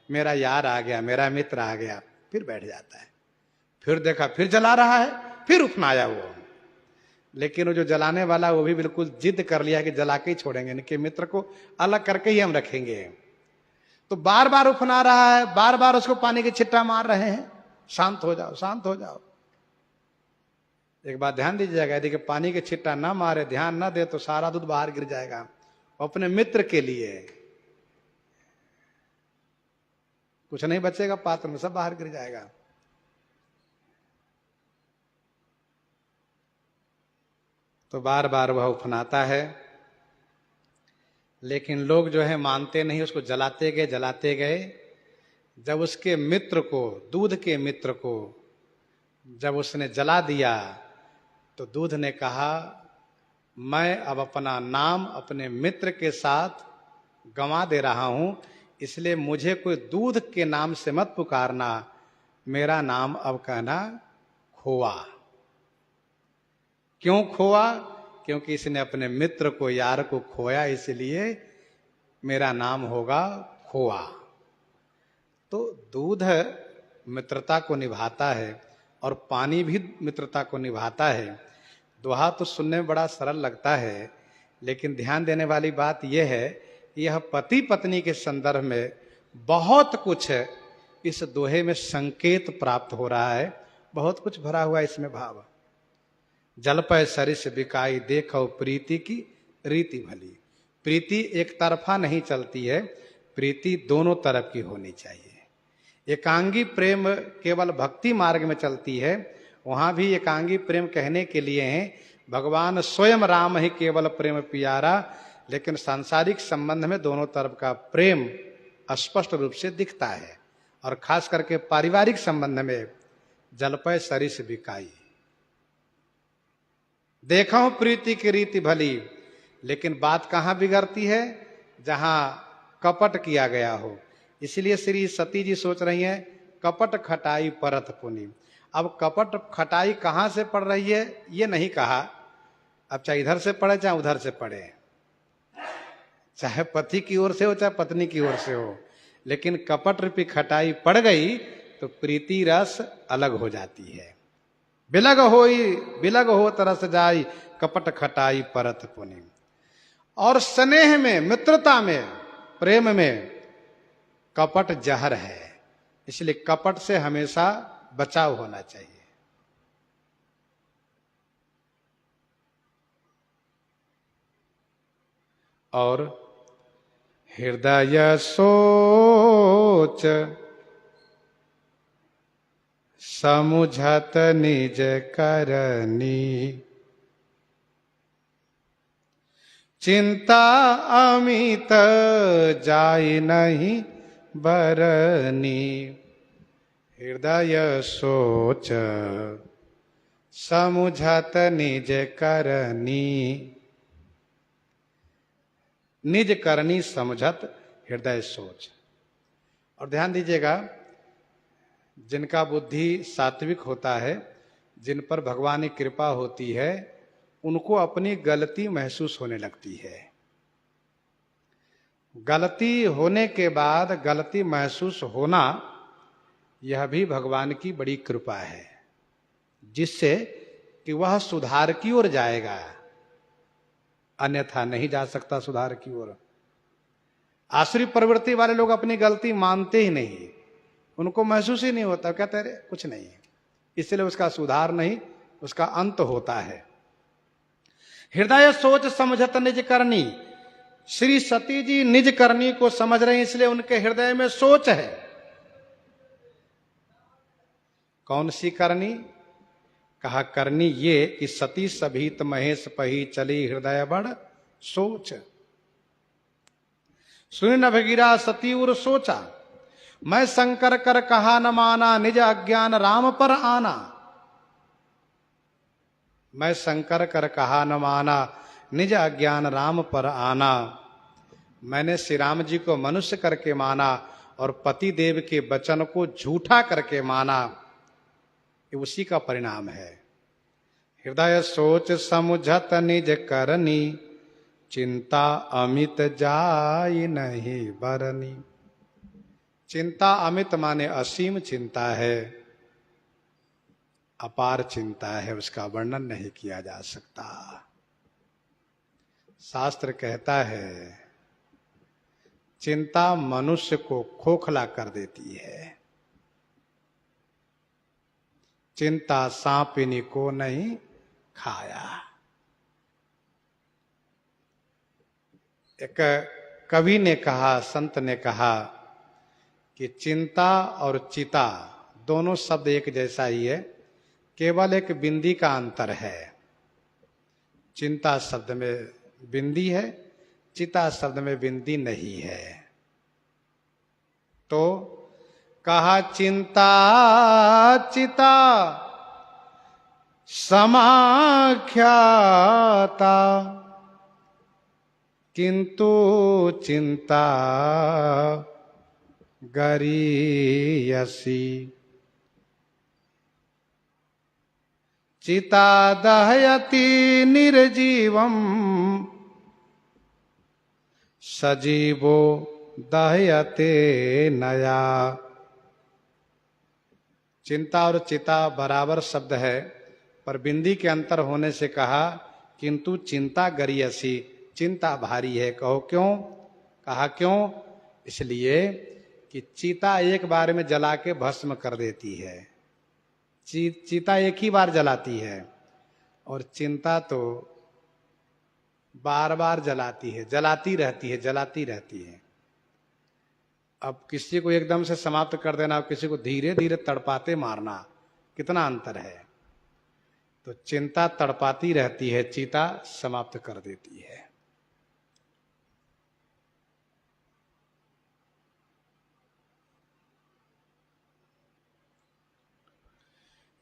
मेरा यार आ गया, मेरा मित्र आ गया, फिर बैठ जाता है। फिर देखा फिर जला रहा है, फिर उफनाया वो। लेकिन वो जो जलाने वाला वो भी बिल्कुल जिद कर लिया कि जला के ही छोड़ेंगे, इनके मित्र को अलग करके ही हम रखेंगे। तो बार बार उफना रहा है, बार बार उसको पानी के छिट्टा मार रहे हैं, शांत हो जाओ, शांत हो जाओ। एक बात ध्यान दीजिएगा, यदि पानी के छिट्टा ना मारे, ध्यान ना दे तो सारा दूध बाहर गिर जाएगा। अपने मित्र के लिए कुछ नहीं बचेगा पात्र में, सब बाहर गिर जाएगा। तो बार बार वह उफनाता है, लेकिन लोग जो है मानते नहीं, उसको जलाते गए। जब उसके मित्र को, दूध के मित्र को जब उसने जला दिया तो दूध ने कहा, मैं अब अपना नाम अपने मित्र के साथ गंवा दे रहा हूं, इसलिए मुझे कोई दूध के नाम से मत पुकारना, मेरा नाम अब कहना खोआ। क्यों खोआ? क्योंकि इसने अपने मित्र को, यार को खोया, इसलिए मेरा नाम होगा खोआ। तो दूध मित्रता को निभाता है और पानी भी मित्रता को निभाता है। दोहा तो सुनने में बड़ा सरल लगता है, लेकिन ध्यान देने वाली बात यह है कि यह पति पत्नी के संदर्भ में बहुत कुछ इस दोहे में संकेत प्राप्त हो रहा है, बहुत कुछ भरा हुआ है इसमें भाव। जल पै सरिस बिकाई देखो प्रीति की रीति भली। प्रीति एक तरफा नहीं चलती है, प्रीति दोनों तरफ की होनी चाहिए। एकांगी प्रेम केवल भक्ति मार्ग में चलती है, वहां भी एकांगी प्रेम कहने के लिए है भगवान स्वयं राम ही केवल प्रेम प्यारा, लेकिन सांसारिक संबंध में दोनों तरफ का प्रेम स्पष्ट रूप से दिखता है। और खास करके पारिवारिक संबंध में जलपय सरिस बिकाई देखो प्रीति की रीति भली। लेकिन बात कहां बिगड़ती है? जहां कपट किया गया हो। इसलिए श्री सती जी सोच रही हैं, कपट खटाई परत पुनि। अब कपट खटाई कहां से पड़ रही है ये नहीं कहा। अब चाहे इधर से पड़े चाहे उधर से पड़े, चाहे पति की ओर से हो चाहे पत्नी की ओर से हो, लेकिन कपट रूपी खटाई पड़ गई तो प्रीति रस अलग हो जाती है। बिलग हो तरस जाई, कपट खटाई परत पुनि। और स्नेह में, मित्रता में, प्रेम में कपट जहर है, इसलिए कपट से हमेशा बचाव होना चाहिए। और हृदय सोच समुझत निज करनी, चिंता अमित जाय नहीं बरनी। हृदय सोच समुझत निज करनी, निज करनी समझत हृदय सोच। और ध्यान दीजिएगा, जिनका बुद्धि सात्विक होता है, जिन पर भगवान की कृपा होती है, उनको अपनी गलती महसूस होने लगती है। गलती होने के बाद गलती महसूस होना, यह भी भगवान की बड़ी कृपा है, जिससे कि वह सुधार की ओर जाएगा, अन्यथा नहीं जा सकता सुधार की ओर। आसुरी प्रवृत्ति वाले लोग अपनी गलती मानते ही नहीं, उनको महसूस ही नहीं होता, कहते अरे कुछ नहीं, इसलिए उसका सुधार नहीं, उसका अंत होता है। हृदय सोच समझत निज करनी। श्री सती जी निज करनी को समझ रहे हैं, इसलिए उनके हृदय में सोच है। कौन सी करनी? कहा करनी ये कि सती सभीत महेश पही चली हृदय बड़ सोच। सुनि न भगीरा सती उर सोचा, मैं शंकर कर कहा न माना, निज अज्ञान राम पर आना। मैं शंकर कर कहा न माना, निज अज्ञान राम पर आना। मैंने श्री राम जी को मनुष्य करके माना और पति देव के वचन को झूठा करके माना, ये उसी का परिणाम है। हृदय सोच समुझत निज करनी, चिंता अमित जाय नहीं बरनी। चिंता अमित माने असीम चिंता है, अपार चिंता है, उसका वर्णन नहीं किया जा सकता। शास्त्र कहता है चिंता मनुष्य को खोखला कर देती है। चिंता सांपिनी को नहीं खाया। एक कवि ने कहा, संत ने कहा कि चिंता और चिता दोनों शब्द एक जैसा ही है, केवल एक बिंदी का अंतर है। चिंता शब्द में बिंदी है, चिता शब्द में बिंदी नहीं है। तो कहा चिंता चिता समाख्याता किंतु चिंता गरीयसी। चिता दहयति निर्जीवम सजीवो दहयते नया। चिंता और चिता बराबर शब्द है, पर बिंदी के अंतर होने से कहा किंतु चिंता गरीयसी, चिंता भारी है। कहो क्यों? कहा क्यों? इसलिए कि चिता एक बार में जला के भस्म कर देती है। चिता एक ही बार जलाती है, और चिंता तो बार बार जलाती है, जलाती रहती है, जलाती रहती है। अब किसी को एकदम से समाप्त कर देना और किसी को धीरे धीरे तड़पाते मारना, कितना अंतर है। तो चिंता तड़पाती रहती है, चिता समाप्त कर देती है।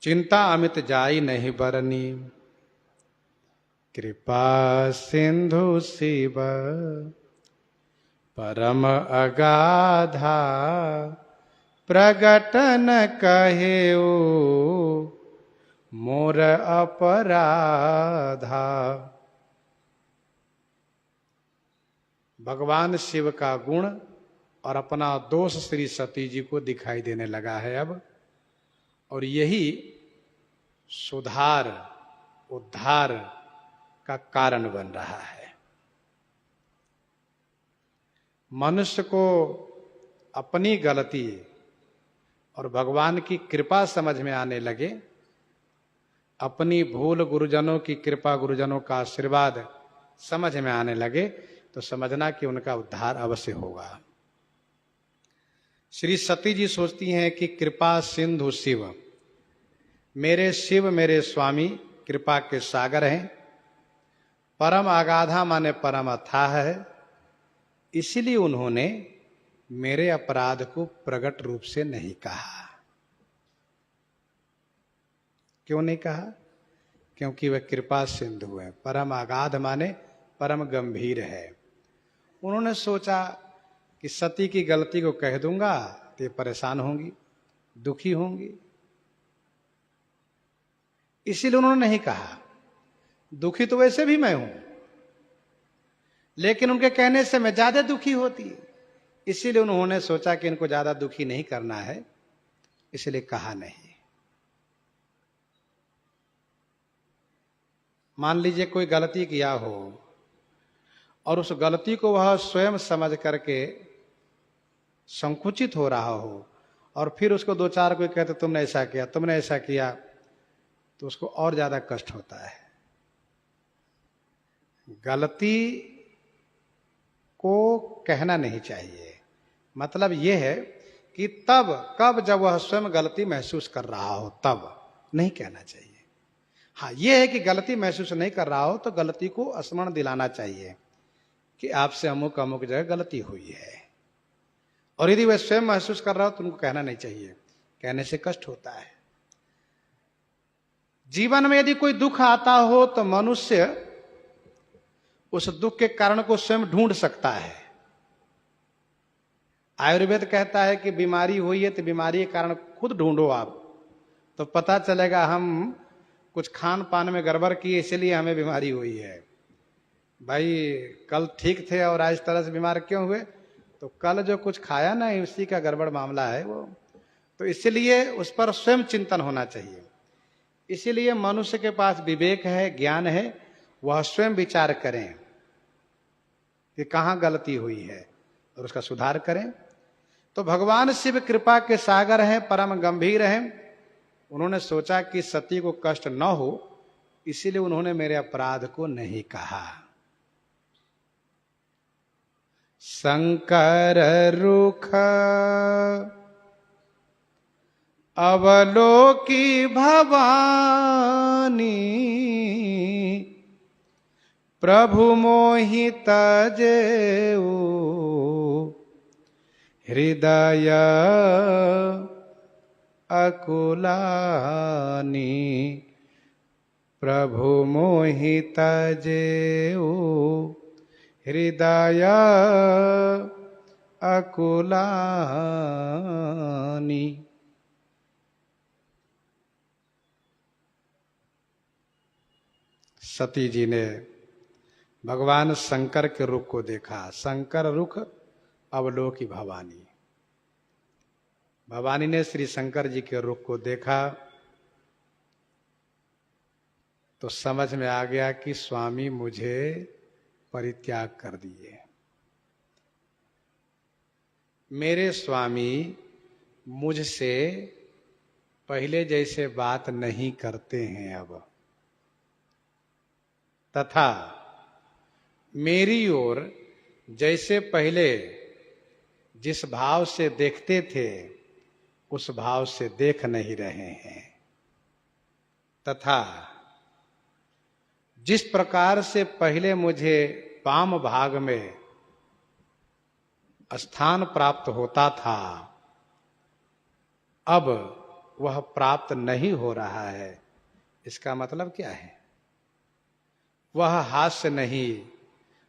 चिंता अमित जाई नहीं बरनी, कृपा सिंधु शिव परम अगाधा। प्रगटन कहेऊ मोर अपराधा। भगवान शिव का गुण और अपना दोष श्री सती जी को दिखाई देने लगा है अब, और यही सुधार उद्धार का कारण बन रहा है। मनुष्य को अपनी गलती और भगवान की कृपा समझ में आने लगे, अपनी भूल गुरुजनों की कृपा, गुरुजनों का आशीर्वाद समझ में आने लगे, तो समझना कि उनका उद्धार अवश्य होगा। श्री सती जी सोचती हैं कि कृपा सिंधु शिव, मेरे शिव मेरे स्वामी कृपा के सागर हैं। परम अगाधा माने परम अथाह है, इसलिए उन्होंने मेरे अपराध को प्रकट रूप से नहीं कहा। क्यों नहीं कहा? क्योंकि वह कृपा सिंधु है। परम अगाध माने परम गंभीर है। उन्होंने सोचा कि सती की गलती को कह दूंगा तो परेशान होंगी, दुखी होंगी, इसीलिए उन्होंने नहीं कहा। दुखी तो वैसे भी मैं हूं, लेकिन उनके कहने से मैं ज्यादा दुखी होती, इसीलिए उन्होंने सोचा कि इनको ज्यादा दुखी नहीं करना है, इसलिए कहा नहीं। मान लीजिए कोई गलती किया हो और उस गलती को वह स्वयं समझ करके संकुचित हो रहा हो, और फिर उसको दो चार कोई कहते तुमने ऐसा किया, तुमने ऐसा किया, तो उसको और ज्यादा कष्ट होता है। गलती को कहना नहीं चाहिए। मतलब यह है कि तब कब जब वह स्वयं गलती महसूस कर रहा हो तब नहीं कहना चाहिए। हाँ, यह है कि गलती महसूस नहीं कर रहा हो तो गलती को स्मरण दिलाना चाहिए कि आपसे अमुक अमुक जगह गलती हुई है। और यदि वह स्वयं महसूस कर रहा हो तो उनको कहना नहीं चाहिए, कहने से कष्ट होता है। जीवन में यदि कोई दुख आता हो तो मनुष्य उस दुख के कारण को स्वयं ढूंढ सकता है। आयुर्वेद कहता है कि बीमारी हुई है तो बीमारी के कारण खुद ढूंढो आप, तो पता चलेगा हम कुछ खान पान में गड़बड़ किए इसलिए हमें बीमारी हुई है। भाई कल ठीक थे और आज तरह से बीमार क्यों हुए? तो कल जो कुछ खाया ना उसी का गड़बड़ मामला है वो। तो इसलिए उस पर स्वयं चिंतन होना चाहिए। इसीलिए मनुष्य के पास विवेक है, ज्ञान है, वह स्वयं विचार करें कि कहाँ गलती हुई है और उसका सुधार करें। तो भगवान शिव कृपा के सागर हैं, परम गंभीर हैं। उन्होंने सोचा कि सती को कष्ट न हो, इसीलिए उन्होंने मेरे अपराध को नहीं कहा। शंकर रुख अवलोकी भवानी, प्रभु मोहि तजेऊ हृदय अकुलानी। प्रभु मोहि तजेऊ हृदय अकुलानी। सती जी ने भगवान शंकर के रुख को देखा। शंकर रुख अवलोकी भवानी। भवानी ने श्री शंकर जी के रुख को देखा तो समझ में आ गया कि स्वामी मुझे परित्याग कर दिए। मेरे स्वामी मुझसे पहले जैसे बात नहीं करते हैं अब, तथा मेरी ओर जैसे पहले जिस भाव से देखते थे उस भाव से देख नहीं रहे हैं, तथा जिस प्रकार से पहले मुझे वाम भाग में स्थान प्राप्त होता था अब वह प्राप्त नहीं हो रहा है। इसका मतलब क्या है? वह हास्य नहीं,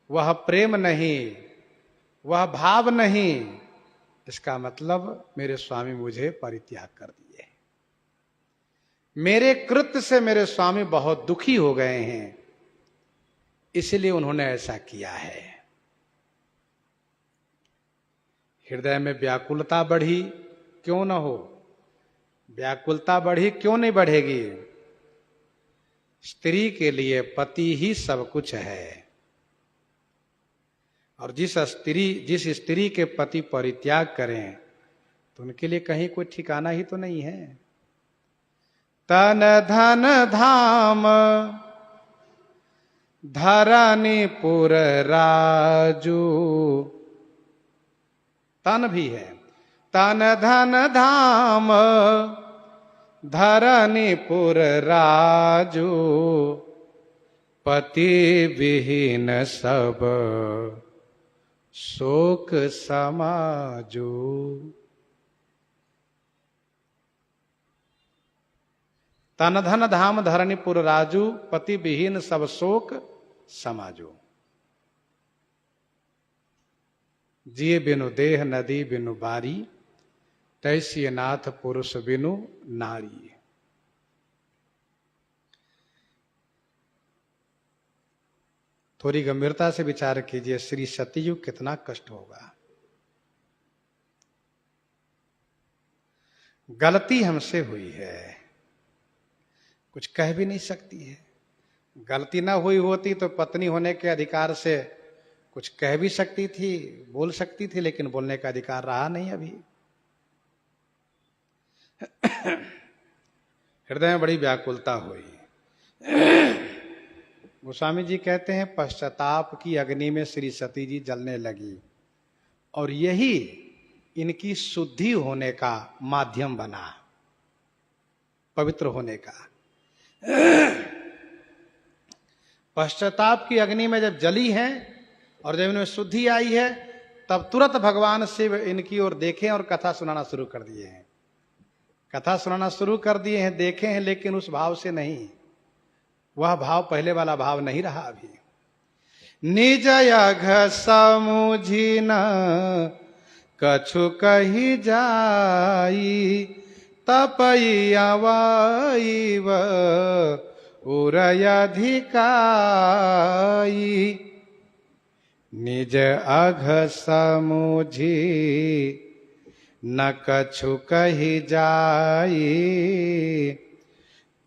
वह प्रेम नहीं, वह भाव नहीं। इसका मतलब मेरे स्वामी मुझे परित्याग कर दिए। मेरे कृत्य से मेरे स्वामी बहुत दुखी हो गए हैं, इसलिए उन्होंने ऐसा किया है। हृदय में व्याकुलता बढ़ी, क्यों न हो? व्याकुलता बढ़ी, क्यों नहीं बढ़ेगी? स्त्री के लिए पति ही सब कुछ है, और जिस स्त्री के पति परित्याग करें तो उनके लिए कहीं कोई ठिकाना ही तो नहीं है। तन धन धाम धरणीपुर राजू। तन भी है, तन धन धाम धरणीपुर राजू। पति विहीन सब शोक समाजू। तन धन धाम धरणीपुर राजू। पति विहीन सब शोक समाजू। जिए बिनु देह नदी बिनु बारी। तैसी नाथ पुरुष बिनु नारी। थोड़ी गंभीरता से विचार कीजिए, श्री सतयुग कितना कष्ट होगा। गलती हमसे हुई है, कुछ कह भी नहीं सकती है। गलती ना हुई होती तो पत्नी होने के अधिकार से कुछ कह भी सकती थी, बोल सकती थी, लेकिन बोलने का अधिकार रहा नहीं अभी। हृदय में बड़ी व्याकुलता हुई। गोस्वामी जी कहते हैं पश्चाताप की अग्नि में श्री सती जी जलने लगी, और यही इनकी शुद्धि होने का माध्यम बना, पवित्र होने का। पश्चाताप की अग्नि में जब जली है और जब इनमें शुद्धि आई है, तब तुरंत भगवान शिव इनकी ओर देखे और कथा सुनाना शुरू कर दिए हैं। कथा सुनाना शुरू कर दिए हैं, देखे हैं, लेकिन उस भाव से नहीं। वह भाव पहले वाला भाव नहीं रहा अभी। निज अघ समुझी न कछु कही जाई। तपई अवाईव उरय अधिकाई। निज अघ समुझी न कछु कही जाई।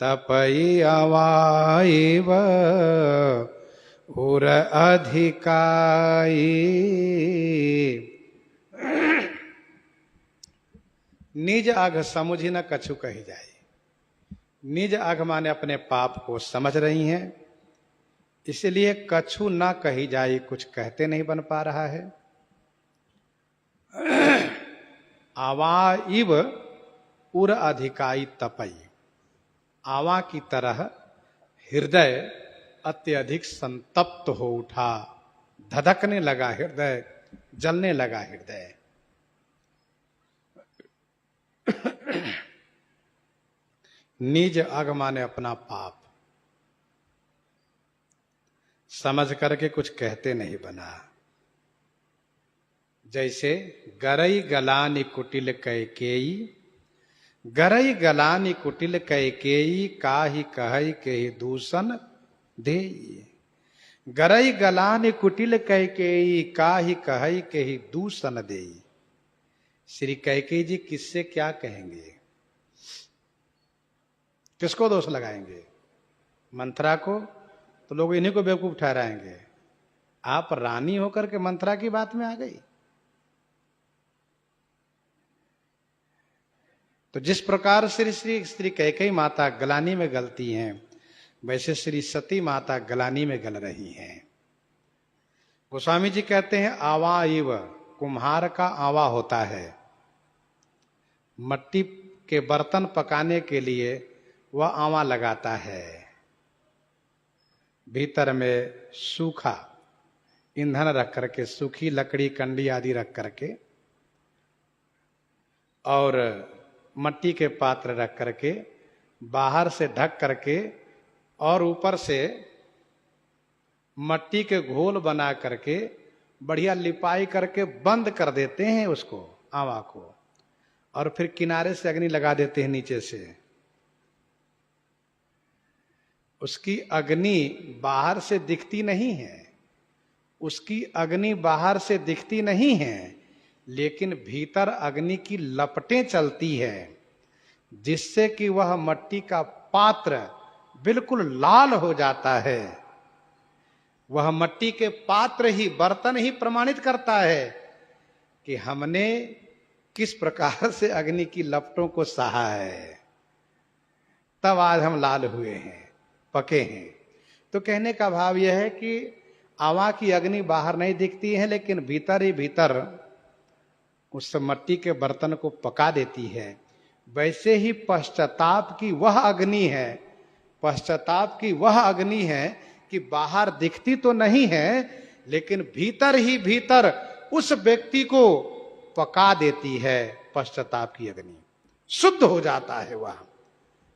तपई अवाईव उर अधिकाई। निज अघ समुझी न कछु कही जाए। निज अघ माने अपने पाप को समझ रही हैं, इसलिए कछु न कही जाए, कुछ कहते नहीं बन पा रहा है। आवाइव उर अधिकाई तपई। आवा की तरह हृदय अत्यधिक संतप्त हो उठा, धधकने लगा हृदय, जलने लगा हृदय। निज अग माने अपना पाप, समझ करके कुछ कहते नहीं बना। जैसे गरई गलानी कुटिल कैकेयी, गरई गलानी कुटिल कैकेयी, काहि कहई केहि दूषण देई। गरई गलानी कुटिल कैकेयी, काहि कहई केहि दूषण देई। श्री कैकेयी जी किससे क्या कहेंगे, किसको दोष लगाएंगे? मंथरा को तो लोग इन्हीं को बेवकूफ ठहराएंगे। आप रानी होकर के मंथरा की बात में आ गई। तो जिस प्रकार श्री कैकेयी माता गलानी में गलती हैं, वैसे श्री सती माता गलानी में गल रही हैं। गोस्वामी जी कहते हैं आवा इव, कुम्हार का आवा होता है। मट्टी के बर्तन पकाने के लिए वह आवा लगाता है। भीतर में सूखा ईंधन रख करके, सूखी लकड़ी कंडी आदि रख करके, और मट्टी के पात्र रख करके, बाहर से ढक करके और ऊपर से मट्टी के घोल बना करके बढ़िया लिपाई करके बंद कर देते हैं उसको, आवा को, और फिर किनारे से अग्नि लगा देते हैं नीचे से। उसकी अग्नि बाहर से दिखती नहीं है, उसकी अग्नि बाहर से दिखती नहीं है, लेकिन भीतर अग्नि की लपटें चलती है, जिससे कि वह मट्टी का पात्र बिल्कुल लाल हो जाता है। वह मट्टी के पात्र ही, बर्तन ही प्रमाणित करता है कि हमने किस प्रकार से अग्नि की लपटों को सहा है, तब आज हम लाल हुए हैं, पके हैं। तो कहने का भाव यह है कि आवा की अग्नि बाहर नहीं दिखती है, लेकिन भीतर ही भीतर उस मट्टी के बर्तन को पका देती है। वैसे ही पश्चाताप की वह अग्नि है, पश्चाताप की वह अग्नि है कि बाहर दिखती तो नहीं है, लेकिन भीतर ही भीतर उस व्यक्ति को पका देती है। पश्चाताप की अग्नि शुद्ध हो जाता है वह।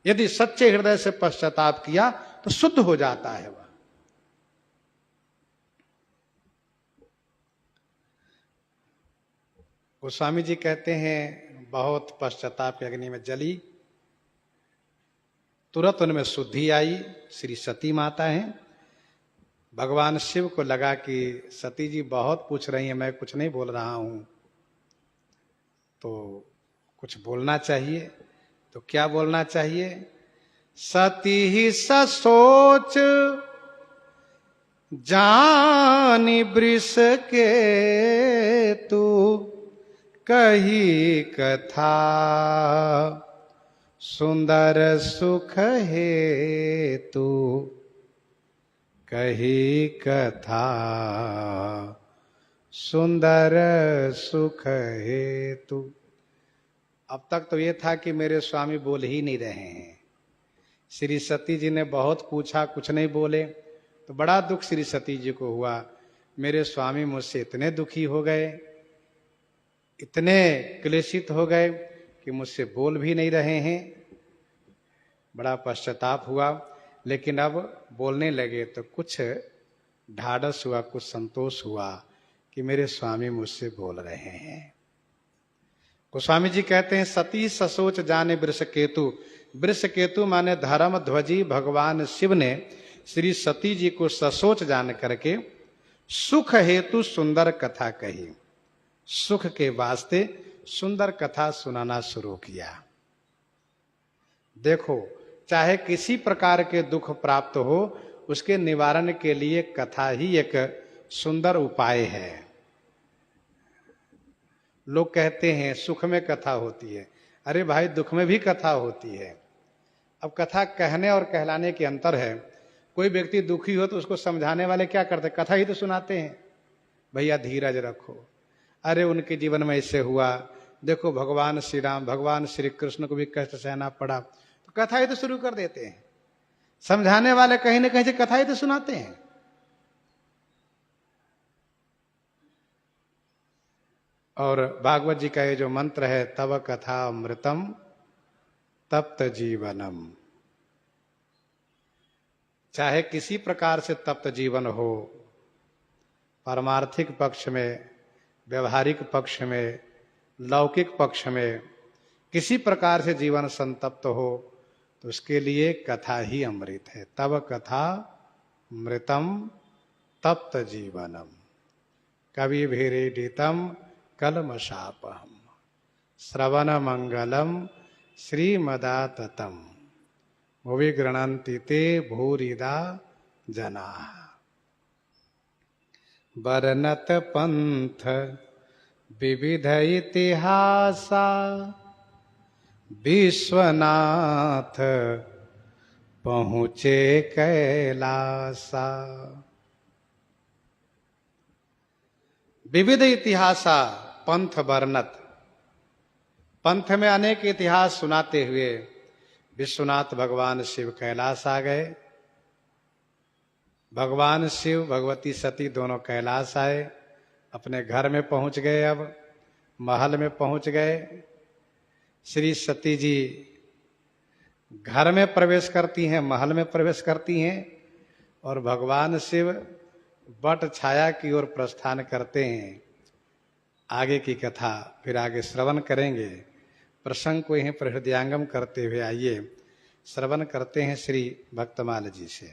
यदि सच्चे हृदय से पश्चाताप किया तो शुद्ध हो जाता है वह। गोस्वामी जी कहते हैं बहुत पश्चाताप की अग्नि में जली, तुरंत उनमें शुद्धि आई। श्री सती माता हैं। भगवान शिव को लगा कि सती जी बहुत पूछ रही हैं, मैं कुछ नहीं बोल रहा हूं, तो कुछ बोलना चाहिए। तो क्या बोलना चाहिए? सती ही ससोच जानी वृष के तू, कही कथा सुंदर सुख है तू, कही कथा सुंदर सुख है तू। अब तक तो ये था कि मेरे स्वामी बोल ही नहीं रहे हैं। श्री सती जी ने बहुत पूछा, कुछ नहीं बोले, तो बड़ा दुख श्री सती जी को हुआ। मेरे स्वामी मुझसे इतने दुखी हो गए, इतने क्लेशित हो गए कि मुझसे बोल भी नहीं रहे हैं। बड़ा पश्चाताप हुआ, लेकिन अब बोलने लगे तो कुछ ढाढ़स हुआ, कुछ संतोष हुआ कि मेरे स्वामी मुझसे बोल रहे हैं। गोस्वामी जी कहते हैं सती ससोच जाने वृषकेतु। वृषकेतु माने धर्म ध्वजी भगवान शिव ने श्री सती जी को ससोच जान करके सुख हेतु सुंदर कथा कही। सुख के वास्ते सुंदर कथा सुनाना शुरू किया। देखो, चाहे किसी प्रकार के दुख प्राप्त हो, उसके निवारण के लिए कथा ही एक सुंदर उपाय है। लोग कहते हैं सुख में कथा होती है। अरे भाई, दुख में भी कथा होती है। अब कथा कहने और कहलाने के अंतर है। कोई व्यक्ति दुखी हो तो उसको समझाने वाले क्या करते? कथा ही तो सुनाते हैं। भैया धीरज रखो, अरे उनके जीवन में ऐसे हुआ, देखो भगवान श्री राम, भगवान श्री कृष्ण को भी कष्ट सहना पड़ा, तो कथा ही तो शुरू कर देते हैं। समझाने वाले कहीं न कहीं से कथा ही तो सुनाते हैं। और भागवत जी का ये जो मंत्र है, तव कथा अमृतम तप्त जीवनम, चाहे किसी प्रकार से तप्त जीवन हो, पारमार्थिक पक्ष में, व्यवहारिक पक्ष में, लौकिक पक्ष में, किसी प्रकार से जीवन संतप्त हो तो उसके लिए कथा ही अमृत है। तब कथा मृतम तप्त जीवनम कवि भीरीडितम कलमशापहम श्रवण मंगलम श्रीमदाततम भुवि गृणन्ति ते भूरिदा जना। वर्णत पंथ विविध इतिहासा विश्वनाथ पहुँचे कैलासा। विविध इतिहासा पंथ वर्णत, पंथ में अनेक इतिहास सुनाते हुए विश्वनाथ भगवान शिव कैलाश आ गए। भगवान शिव भगवती सती दोनों कैलाश आए, अपने घर में पहुंच गए, अब महल में पहुंच गए। श्री सती जी घर में प्रवेश करती हैं, महल में प्रवेश करती हैं, और भगवान शिव बट छाया की ओर प्रस्थान करते हैं। आगे की कथा फिर आगे श्रवण करेंगे। प्रसंग को यहीं पर हृदयांगम करते हुए आइए श्रवण करते हैं श्री भक्तमाल जी से।